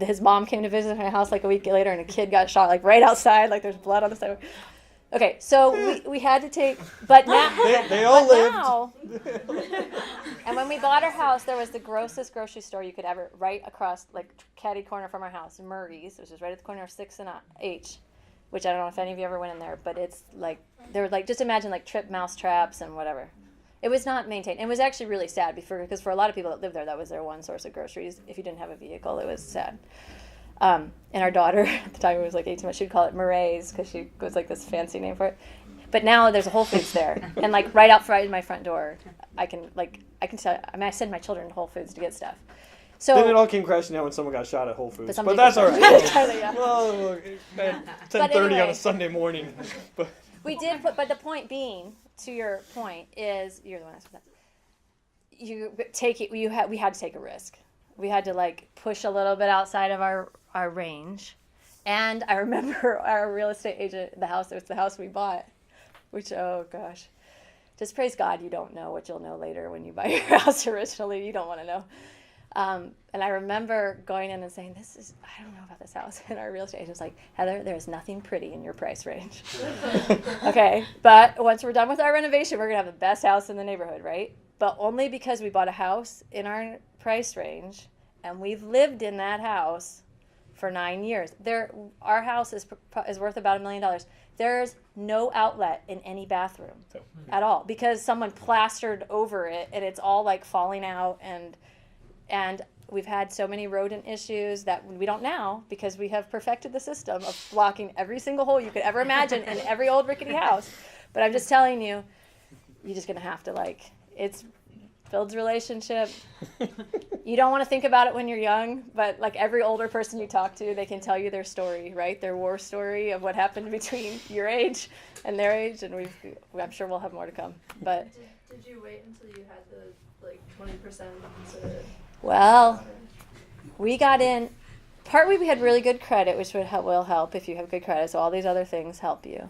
his mom came to visit our house like a week later, and a kid got shot like right outside, like there's blood on the side. Okay, so we had to take, but now they all lived. Now, and when we bought our house, there was the grossest grocery store you could ever, right across, like catty corner from our house, Murray's, which is right at the corner of 6th and H, which I don't know if any of you ever went in there, but it's like, there were like, just imagine like trip mouse traps and whatever. It was not maintained. It was actually really sad because for a lot of people that lived there, that was their one source of groceries. If you didn't have a vehicle, it was sad. And our daughter, at the time it was like 18 months, she'd call it Murray's because she was like this fancy name for it. But now there's a Whole Foods there. And like right out front of my front door, I can tell, I send my children to Whole Foods to get stuff. So then it all came crashing down when someone got shot at Whole Foods. But But that's all right. Yeah. Well, at 10:30 anyway. on a Sunday morning. But We did put, but the point being, to your point, is you're the one that's that. We had to take a risk. We had to like push a little bit outside of our range. And I remember our real estate agent, it was the house we bought, which, oh gosh, just praise God you don't know what you'll know later when you buy your house originally. You don't want to know. And I remember going in and saying, I don't know about this house. And our real estate agent was like, Heather, there's nothing pretty in your price range. Okay, but once we're done with our renovation, we're going to have the best house in the neighborhood, right? But only because we bought a house in our price range, and we've lived in that house for 9 years. Our house is worth about $1 million. There's no outlet in any bathroom at all because someone plastered over it, and it's all like falling out, and We've had so many rodent issues that we don't now because we have perfected the system of blocking every single hole you could ever imagine in every old rickety house. But I'm just telling you, you're just going to have to it's builds relationship. You don't want to think about it when you're young, but like every older person you talk to, they can tell you their story, right? Their war story of what happened between your age and their age, and I'm sure we'll have more to come. But Did you wait until you had the 20% to? Well, we got in. Partly we had really good credit, which will help if you have good credit. So all these other things help you.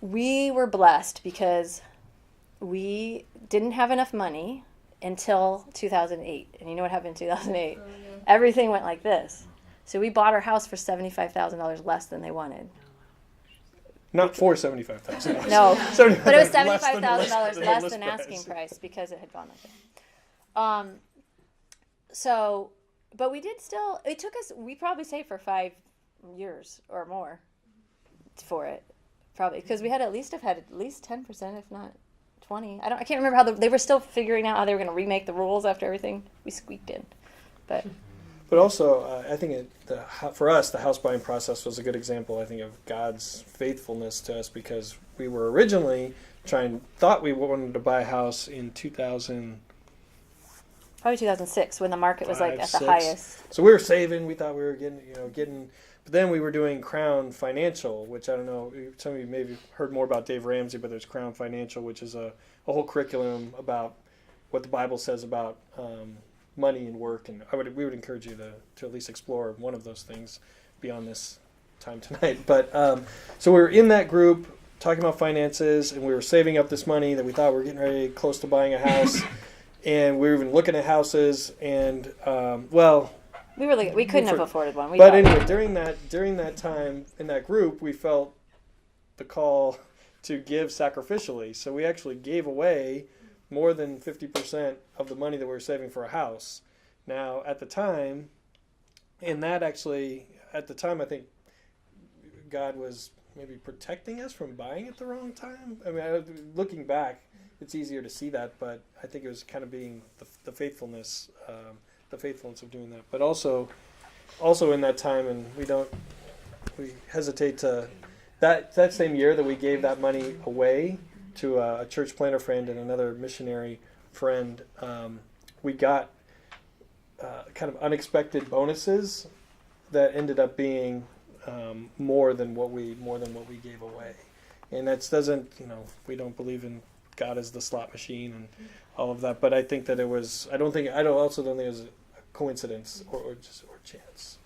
We were blessed because we didn't have enough money until 2008. And you know what happened in 2008? Oh, yeah. Everything went like this. So we bought our house for $75,000 less than they wanted. Not for $75,000. No, but it was Less than- $75,000 less list than price. asking price because it had gone like that. But we did still, it took us, we probably saved for 5 years or more for it. Probably, because we had at least 10%, if not 20. I can't remember how they were still figuring out how they were going to remake the rules after everything we squeaked in. But also, I think for us, the house buying process was a good example, I think, of God's faithfulness to us, because we were originally thought we wanted to buy a house in 2000. probably 2006 when the market was at the 6. highest. So we were saving. We thought we were getting. But then we were doing Crown Financial, which I don't know. Some of you maybe heard more about Dave Ramsey, but there's Crown Financial, which is a whole curriculum about what the Bible says about money and work. And we would encourage you to at least explore one of those things beyond this time tonight. But so we were in that group talking about finances, and we were saving up this money that we thought we were getting ready close to buying a house. And we were even looking at houses, and we couldn't have afforded one. But anyway, during that time in that group, we felt the call to give sacrificially. So we actually gave away more than 50% of the money that we were saving for a house. Now, at the time, I think God was maybe protecting us from buying at the wrong time. I mean, looking back, it's easier to see that, but I think it was kind of being the faithfulness of doing that. But also in that time, and we hesitate to, that same year that we gave that money away to a church planter friend and another missionary friend, we got kind of unexpected bonuses that ended up being more than what we gave away. And that doesn't, we don't believe in God as the slot machine and all of that, but I think that it was. I also don't think it was a coincidence or chance.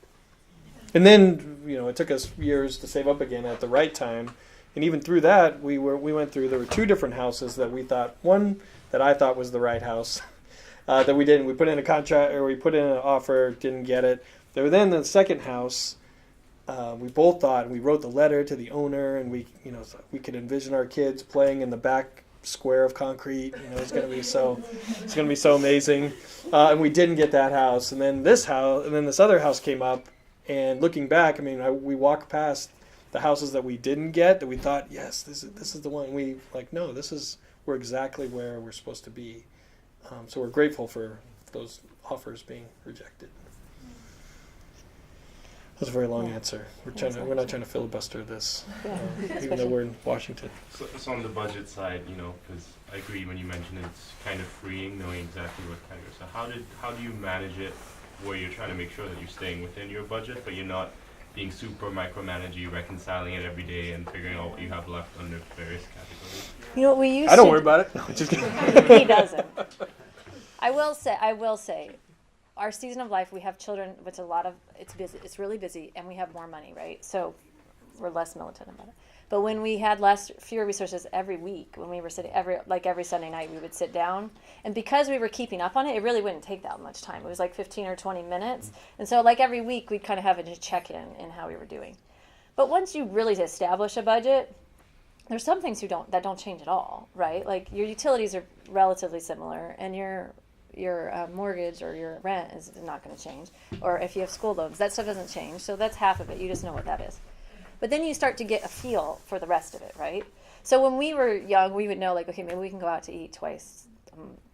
And then it took us years to save up again at the right time, and even through that we went through. There were 2 different houses that we thought. One that I thought was the right house that we didn't. We put in a contract, or we put in an offer, didn't get it. There were then the second house. We both thought, and we wrote the letter to the owner, and we could envision our kids playing in the back square of concrete. It's going to be so amazing. And we didn't get that house. And then this other house came up. And looking back, we walked past the houses that we didn't get, that we thought, yes, this is the one. And we no, we're exactly where we're supposed to be. So we're grateful for those offers being rejected. That was a very long answer. We're not trying to filibuster this, even though we're in Washington. So on the budget side, because I agree when you mentioned it's kind of freeing knowing exactly what category. So how do you manage it where you're trying to make sure that you're staying within your budget, but you're not being super micromanaging, reconciling it every day, and figuring out what you have left under various categories? What we used. I don't worry about it. No, just kidding. He doesn't. I will say. Our season of life, we have children, which it's busy. It's really busy, and we have more money, right? So we're less militant about it. But when we had fewer resources every week, when we were sitting every Sunday night, we would sit down, and because we were keeping up on it, it really wouldn't take that much time. It was 15 or 20 minutes, and so every week we'd kind of have a check-in in how we were doing. But once you really establish a budget, there's some things that don't change at all, right? Like your utilities are relatively similar, and your mortgage or your rent is not going to change. Or if you have school loans, that stuff doesn't change. So that's half of it. You just know what that is. But then you start to get a feel for the rest of it, right? So when we were young, we would know, okay, maybe we can go out to eat twice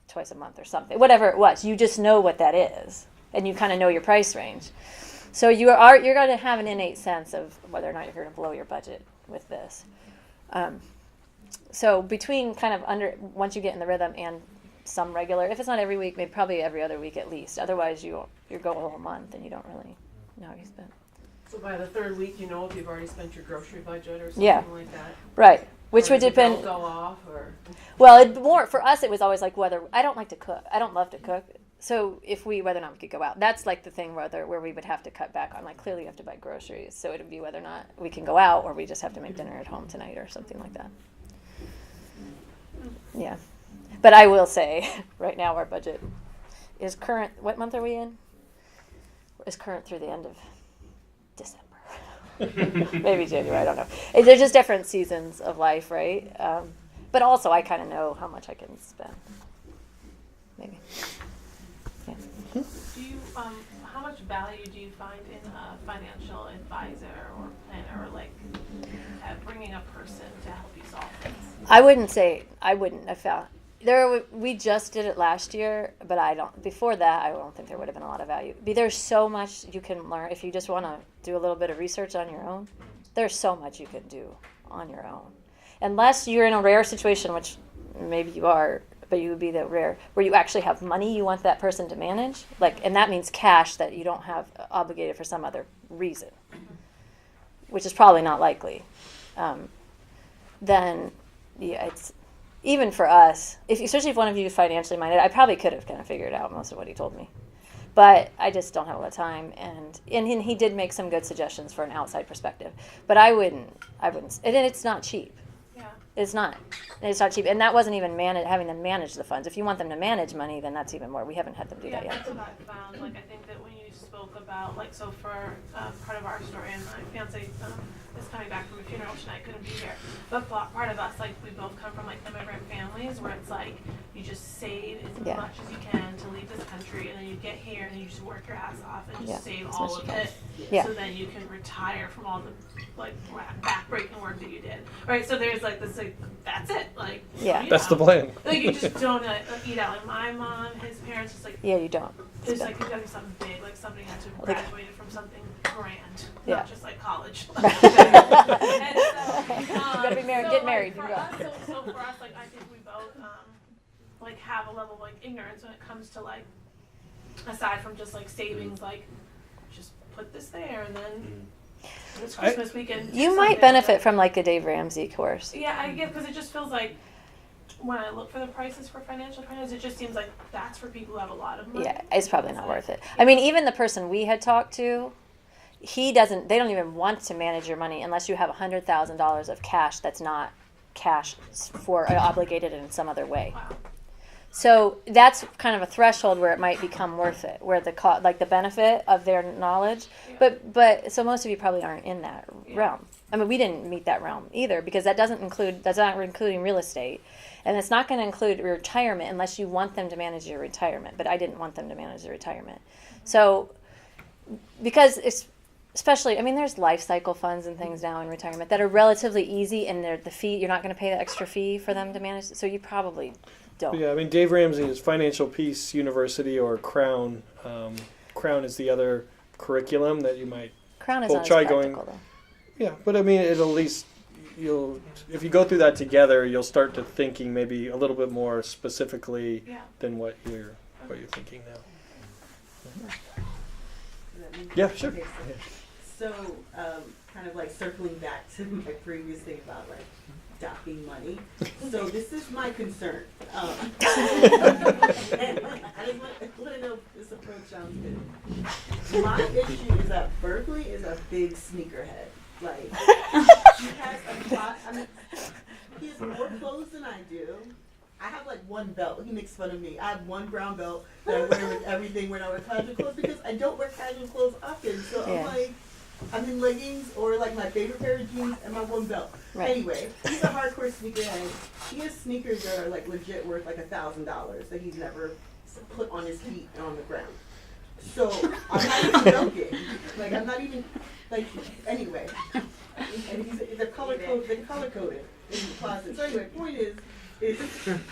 twice a month or something, whatever it was. You just know what that is, and you kind of know your price range. So you're going to have an innate sense of whether or not you're going to blow your budget with this. So between kind of once you get in the rhythm and some regular, if it's not every week, maybe probably every other week at least. Otherwise, you go a whole month and you don't really know how you spend. So by the third week, you know if you've already spent your grocery budget or something like that. Right. Which Or would does the depend. bill go off or. Well, more for us, it was always like whether I don't like to cook. I don't love to cook. So whether or not we could go out, that's like the thing where we would have to cut back on. Like clearly, you have to buy groceries. So it would be whether or not we can go out or we just have to make dinner at home tonight or something like that. Yeah. But I will say, right now our budget is current. What month are we in? Is current through the end of December. Maybe January, I don't know. There's just different seasons of life, right? But also I kind of know how much I can spend. Maybe. Yeah. Do you, how much value do you find in a financial advisor or planner, or like bringing a person to help you solve things? I wouldn't have found. We just did it last year, but before that, I don't think there would have been a lot of value. There's so much you can learn if you just want to do a little bit of research on your own. There's so much you can do on your own. Unless you're in a rare situation, which maybe you are, but you would be the rare, where you actually have money you want that person to manage, and that means cash that you don't have obligated for some other reason, which is probably not likely. Then, yeah, it's even for us, especially if one of you is financially minded, I probably could have kind of figured out most of what he told me. But I just don't have a lot of time, and he did make some good suggestions for an outside perspective. But I wouldn't, and it's not cheap. Yeah. It's not cheap, and that wasn't even having them manage the funds. If you want them to manage money, then that's even more. We haven't had them do that yet. That's what I found. Like, I think that when you spoke about, so for part of our story, and my fiance is coming back from a funeral tonight, couldn't be here. But part of us, we both come from immigrant families where it's you just save as much as you can to leave this country, and then you get here and you just work your ass off and just save all of it, so then you can retire from all the back-breaking work that you did. Right? So there's this that's it. That's the plan. You just don't eat out. My mom, his parents, just you don't. It's you gotta do something big, somebody had to graduated from something grand, not just college. You gotta be married, get married. For us, so for us, I think we both have a level of ignorance when it comes to aside from just savings, just put this there and then this Christmas weekend. You might benefit from a Dave Ramsey course. Yeah, I guess because it just feels when I look for the prices for financial planners, it just seems that's for people who have a lot of money. Yeah, it's probably not worth it. I mean, even the person we had talked to, they don't even want to manage your money unless you have $100,000 of cash that's not cash for obligated in some other way. Wow. So that's kind of a threshold where it might become worth it, where the benefit of their knowledge. Yeah. But so most of you probably aren't in that realm. I mean, we didn't meet that realm either because that's not including real estate, and it's not going to include retirement unless you want them to manage your retirement. But I didn't want them to manage the retirement, so because especially, there's life cycle funds and things now in retirement that are relatively easy, and the fee you're not going to pay the extra fee for them to manage. So you probably don't. Yeah, Dave Ramsey is Financial Peace University or Crown. Crown is the other curriculum that you might. Crown is Well, not as try practical, going- though. Yeah, but it'll at least if you go through that together, you'll start to thinking maybe a little bit more specifically than what you're thinking now. Yeah, sure. Okay, so kind of circling back to my previous thing about docking money. So this is my concern. And I just want to know if this approach sounds good. My issue is that Berkeley is a big sneakerhead. He has a lot. He has more clothes than I do. I have one belt. He makes fun of me. I have one brown belt that I wear with everything when I wear casual clothes because I don't wear casual clothes often. So I'm in leggings or my favorite pair of jeans and my one belt. Right. Anyway, he's a hardcore sneakerhead. He has sneakers that are legit worth $1,000 that he's never put on his feet and on the ground. So I'm not even joking. I'm not even anyway. And they're color coded in the closet. So anyway, point is, is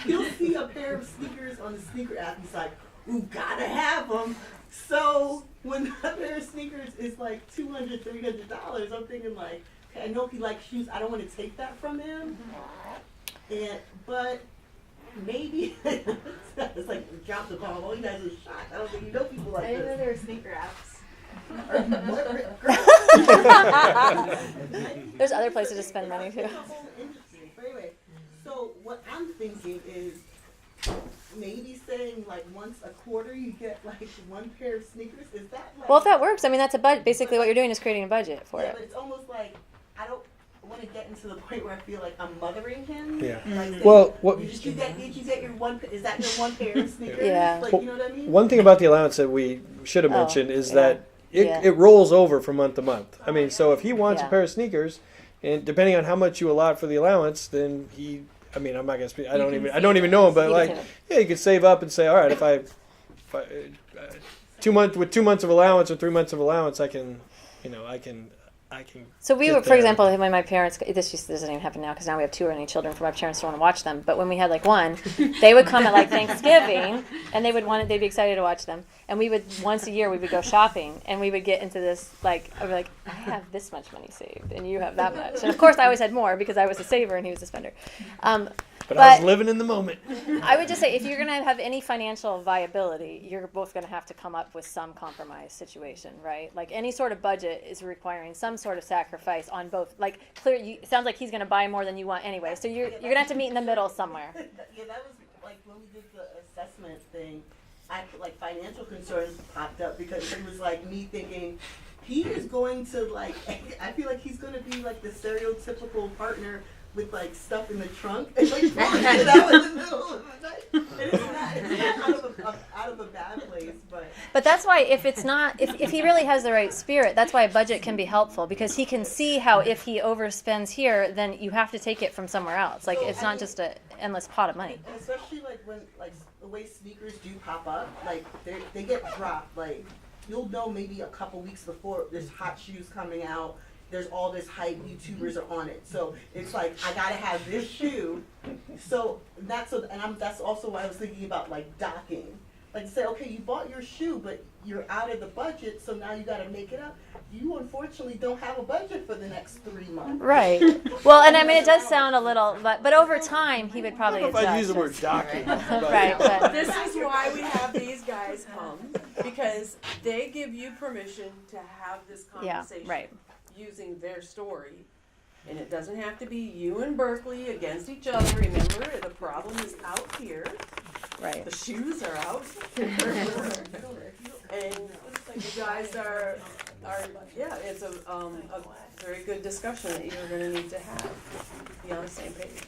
he'll see a pair of sneakers on the sneaker app. He's like, "Ooh, gotta have them." So when that pair of sneakers is like $200, $300, I'm thinking like, okay, I know he likes shoes. I don't want to take that from him. But maybe it's like drop the bomb. All you guys are shocked. I don't think you know people like I didn't know this. there were sneaker apps. There's other places to spend money too. It's a whole industry. But anyway, so what I'm thinking is maybe saying like once a quarter you get like one pair of sneakers. Is that like? Well, if that works, I mean, that's a budget. Basically, what you're doing is creating a budget for yeah, it. but it's almost like I don't want to get into the point where I feel like I'm mothering him. Yeah. Like saying, Well, what did you get your one? Is that your one pair of sneakers? Yeah. Like, Well, you know what I mean? one thing about the allowance that we should have Oh, mentioned is yeah. that it, Yeah. it rolls over from month to month. I mean, so if he wants Yeah. a pair of sneakers, and depending on how much you allot for the allowance, then he. I mean, I'm not gonna speak. I don't even know him, but You can like, save it. yeah, you could save up and say, all right, if I 2 months with 2 months of allowance or 3 months of allowance, I can. So we get were, for there. example, when my parents, doesn't even happen now because now we have 2 or any children, for my parents don't want to watch them. But when we had like one, they would come at like Thanksgiving and they'd be excited to watch them. And we would, once a year, we would go shopping and we would get into this, like, I'd be like, I have this much money saved and you have that much. And of course I always had more because I was a saver and he was a spender. But I was But- living in the moment. I would just say if you're going to have any financial viability, you're both going to have to come up with some compromise situation, right? Like any sort of budget is requiring some sort of sacrifice on both. Like it sounds like he's going to buy more than you want anyway, so you're going to have to meet in the middle somewhere. Yeah, that was like when we did the assessment thing. Like financial concerns popped up because it was like me thinking he is going to like. I feel like he's going to be like the stereotypical partner with like stuff in the trunk and like throwing it out in the middle of the night. And it's not out of a bad place, but. But that's why if it's not, if he really has the right spirit, that's why a budget can be helpful because he can see how if he overspends here, then you have to take it from somewhere else. Like So, it's I not mean- just an endless pot of money. And especially like when like the way sneakers do pop up, like they get dropped. Like you'll know maybe a couple weeks before there's hot shoes coming out. There's all this hype. YouTubers are on it, so it's like I gotta have this shoe. So that's also why I was thinking about like docking. Like say, okay, you bought your shoe, but you're out of the budget, so now you gotta make it up. You unfortunately don't have a budget for the next 3 months. Right. Well, and I mean, it does sound a little, but over time, he would probably I don't know if I'd adjust. use the word docking. but- Right, but This is why we have these guys come, because they give you permission to have this yeah, conversation right. using their story. And it doesn't have to be you and Berkeley against each other. Remember, the problem is out here. Right. The shoes are out. And you guys are yeah, it's a very good discussion that you're gonna need to have. Be on the same page.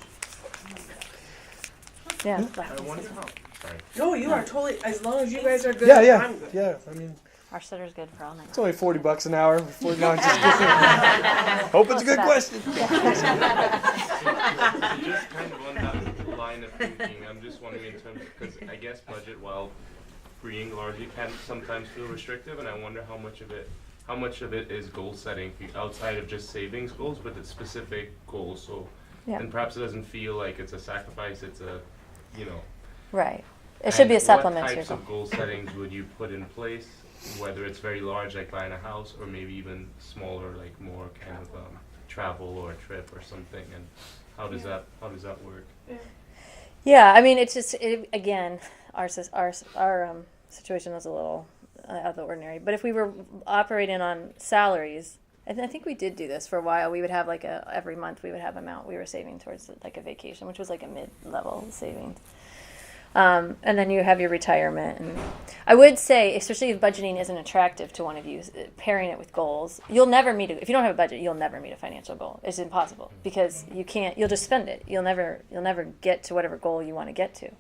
Yeah. I wonder how. Sorry. No, you are totally, as long as you guys are good, Yeah, I'm good. yeah. I mean, Our sitter's good for all night. it's only $40 an hour. No, I'm just kidding. Hope it's a good question. Just kind of on that line of thinking, I'm just wondering in terms of, because I guess budget, while freeing largely, can sometimes feel restrictive, and I wonder how much of it is goal setting outside of just savings goals, but it's specific goals. So, Yeah. and perhaps it doesn't feel like it's a sacrifice. It's a, Right. It should be a And supplement to What your types goal. of goal settings would you put in place? Whether it's very large, like buying a house, or maybe even smaller, like more kind of travel or a trip or something. And how does that work? Yeah, I mean, it's just again, our situation was a little out of the ordinary. But if we were operating on salaries, and I think we did do this for a while. We would have like every month we would have amount we were saving towards like a vacation, which was like a mid-level savings. And then you have your retirement. And I would say, especially if budgeting isn't attractive to one of you, pairing it with goals, you'll never meet if you don't have a budget, you'll never meet a financial goal. It's impossible because you'll just spend it. You'll never get to whatever goal you want to get to.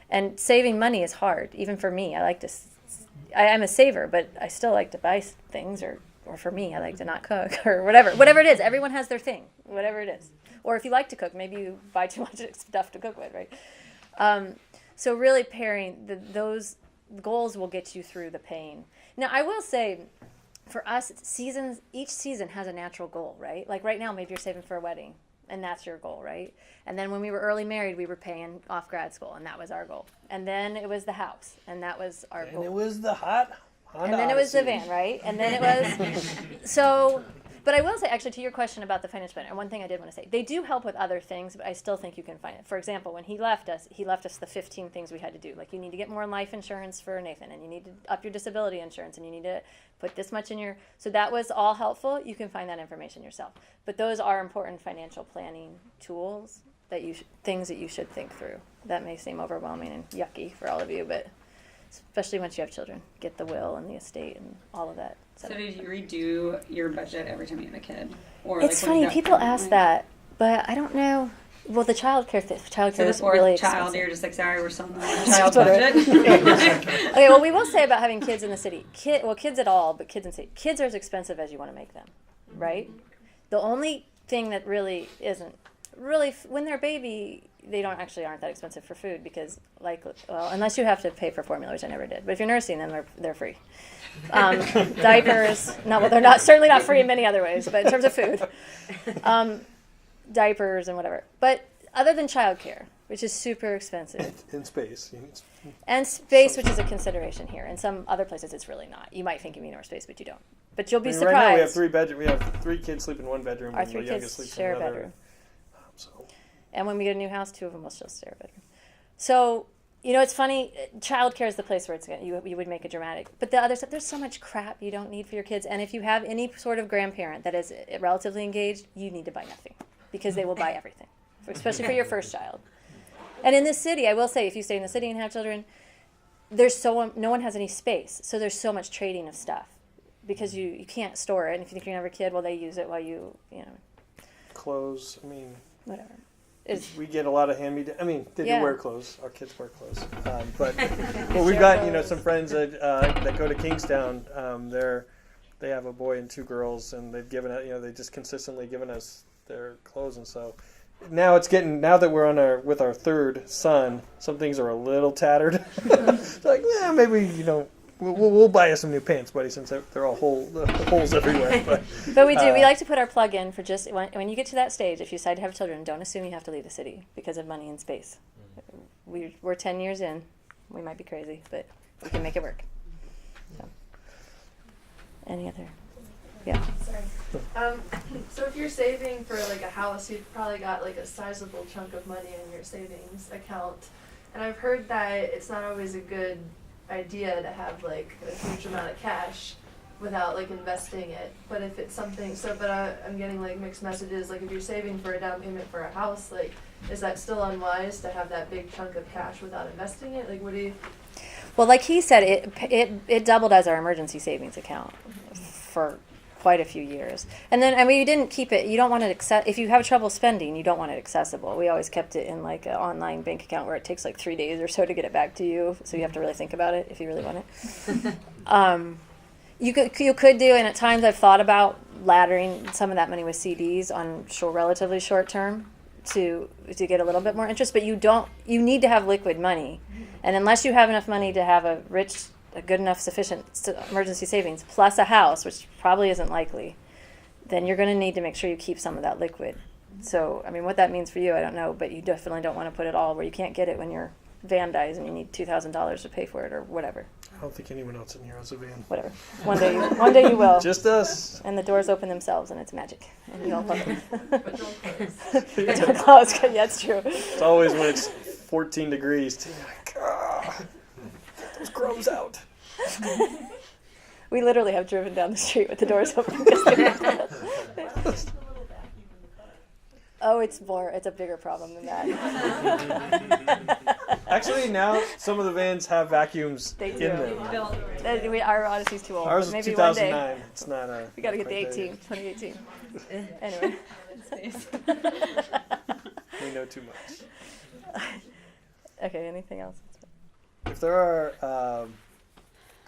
And saving money is hard, even for me. I'm a saver, but I still like to buy things, or for me, I like to not cook or whatever it is. Everyone has their thing, whatever it is. Or if you like to cook, maybe you buy too much stuff to cook with, right? So really pairing those goals will get you through the pain. Now, I will say, for us, each season has a natural goal, right? Like right now, maybe you're saving for a wedding. and that's your goal, right? And then when we were early married, we were paying off grad school, and that was our goal. And then it was the house, and that was our goal. And it was the hot Honda And then it was the Odyssey. van, right? And then it was so. But I will say, actually, to your question about the financial planner, and one thing I did want to say, they do help with other things, but I still think you can find it. For example, when he left us the 15 things we had to do. Like, you need to get more life insurance for Nathan, and you need to up your disability insurance, and you need to put this much in your. So that was all helpful. You can find that information yourself. But those are important financial planning tools that things that you should think through. That may seem overwhelming and yucky for all of you, but especially once you have children, get the will and the estate and all of that. So did you redo your budget every time you had a kid? Or It's like, what funny, did people ask that, but I don't know. Well, the childcare So the is fourth really child, expensive. you're just like, sorry, we're still on the child's what budget. Okay, well, we will say about having kids in the city. Kids at all, but kids in the city. Kids are as expensive as you want to make them, right? The only thing that really isn't really when they're a baby, they aren't that expensive for food because, unless you have to pay for formula, which I never did. But if you're nursing them, they're free. Diapers, they're not certainly not free in many other ways, but in terms of food, diapers and whatever. But other than childcare, which is super expensive, In space. and space, which is a consideration here. In some other places, it's really not. You might think you need more space, but you don't. But you'll be surprised. Right now we have 3 bedroom. We have 3 kids sleep in one bedroom, Our and 3 the youngest kids sleeps share in a another. bedroom. So And when we get a new house, 2 of them will still share a bedroom. So, it's funny. Childcare is the place where you would make it dramatic. But the other stuff, there's so much crap you don't need for your kids. And if you have any sort of grandparent that is relatively engaged, you need to buy nothing because they will buy everything, especially for your first child. And in this city, I will say, if you stay in the city and have children, no one has any space. So there's so much trading of stuff because you can't store it. And if you think you're going to have a kid, well, they use it while you clothes. whatever. We get a lot of hand-me-down. They Yeah. do wear clothes. Our kids wear clothes. But we've got some friends that go to Kingstown. They have a boy and 2 girls, and they've given it. They just consistently given us their clothes, and so now that we're with our 3rd son, some things are a little tattered. It's like, maybe we'll buy you some new pants, buddy, since they're all holes everywhere. But we do. We like to put our plug in for just when you get to that stage. If you decide to have children, don't assume you have to leave the city because of money and space. We're 10 years in. We might be crazy, but we can make it work. So. Any other? Yeah. Sorry. So if you're saving for like a house, you've probably got like a sizable chunk of money in your savings account. And I've heard that it's not always a good idea to have like a huge amount of cash without like investing it. But if it's something, I'm getting like mixed messages. Like if you're saving for a down payment for a house, like is that still unwise to have that big chunk of cash without investing it? Like what do you? Well, like he said, it doubled as our emergency savings account for quite a few years. And then, you didn't keep it, you don't want it, if you have trouble spending, you don't want it accessible. We always kept it in like an online bank account where it takes like 3 days or so to get it back to you. So you have to really think about it if you really want it. You could do, and at times I've thought about laddering some of that money with CDs on relatively short term to get a little bit more interest, but you need to have liquid money. And unless you have enough money to have a good enough sufficient emergency savings plus a house, which probably isn't likely, then you're going to need to make sure you keep some of that liquid. So, what that means for you, I don't know, but you definitely don't want to put it all where you can't get it when your van dies and you need $2,000 to pay for it or whatever. I don't think anyone else in here has a van. Whatever. One day you will. Just us. And the doors open themselves and it's magic. And you'll love it. But don't close. Don't close. Yeah, that's true. It's always when it's 14 degrees too. Like, those crumbs out. We literally have driven down the street with the doors open because they're closed. Oh, it's a bigger problem than that. Actually, now some of the vans have vacuums They in do. them. Our Odyssey's too old. Ours is Maybe one 2009. day. It's not a. We got to get the 2018. Anyway. We know too much. Okay, anything else? If there are,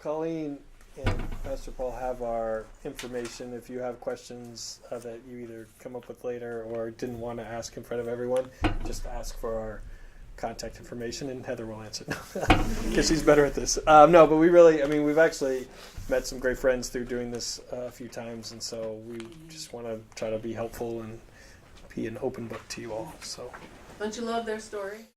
Colleen and Pastor Paul have our information. If you have questions that you either come up with later or didn't want to ask in front of everyone, just ask for our contact information and Heather will answer because she's better at this. No, but we've actually met some great friends through doing this a few times, and so we just want to try to be helpful and be an open book to you all. So. Don't you love their story?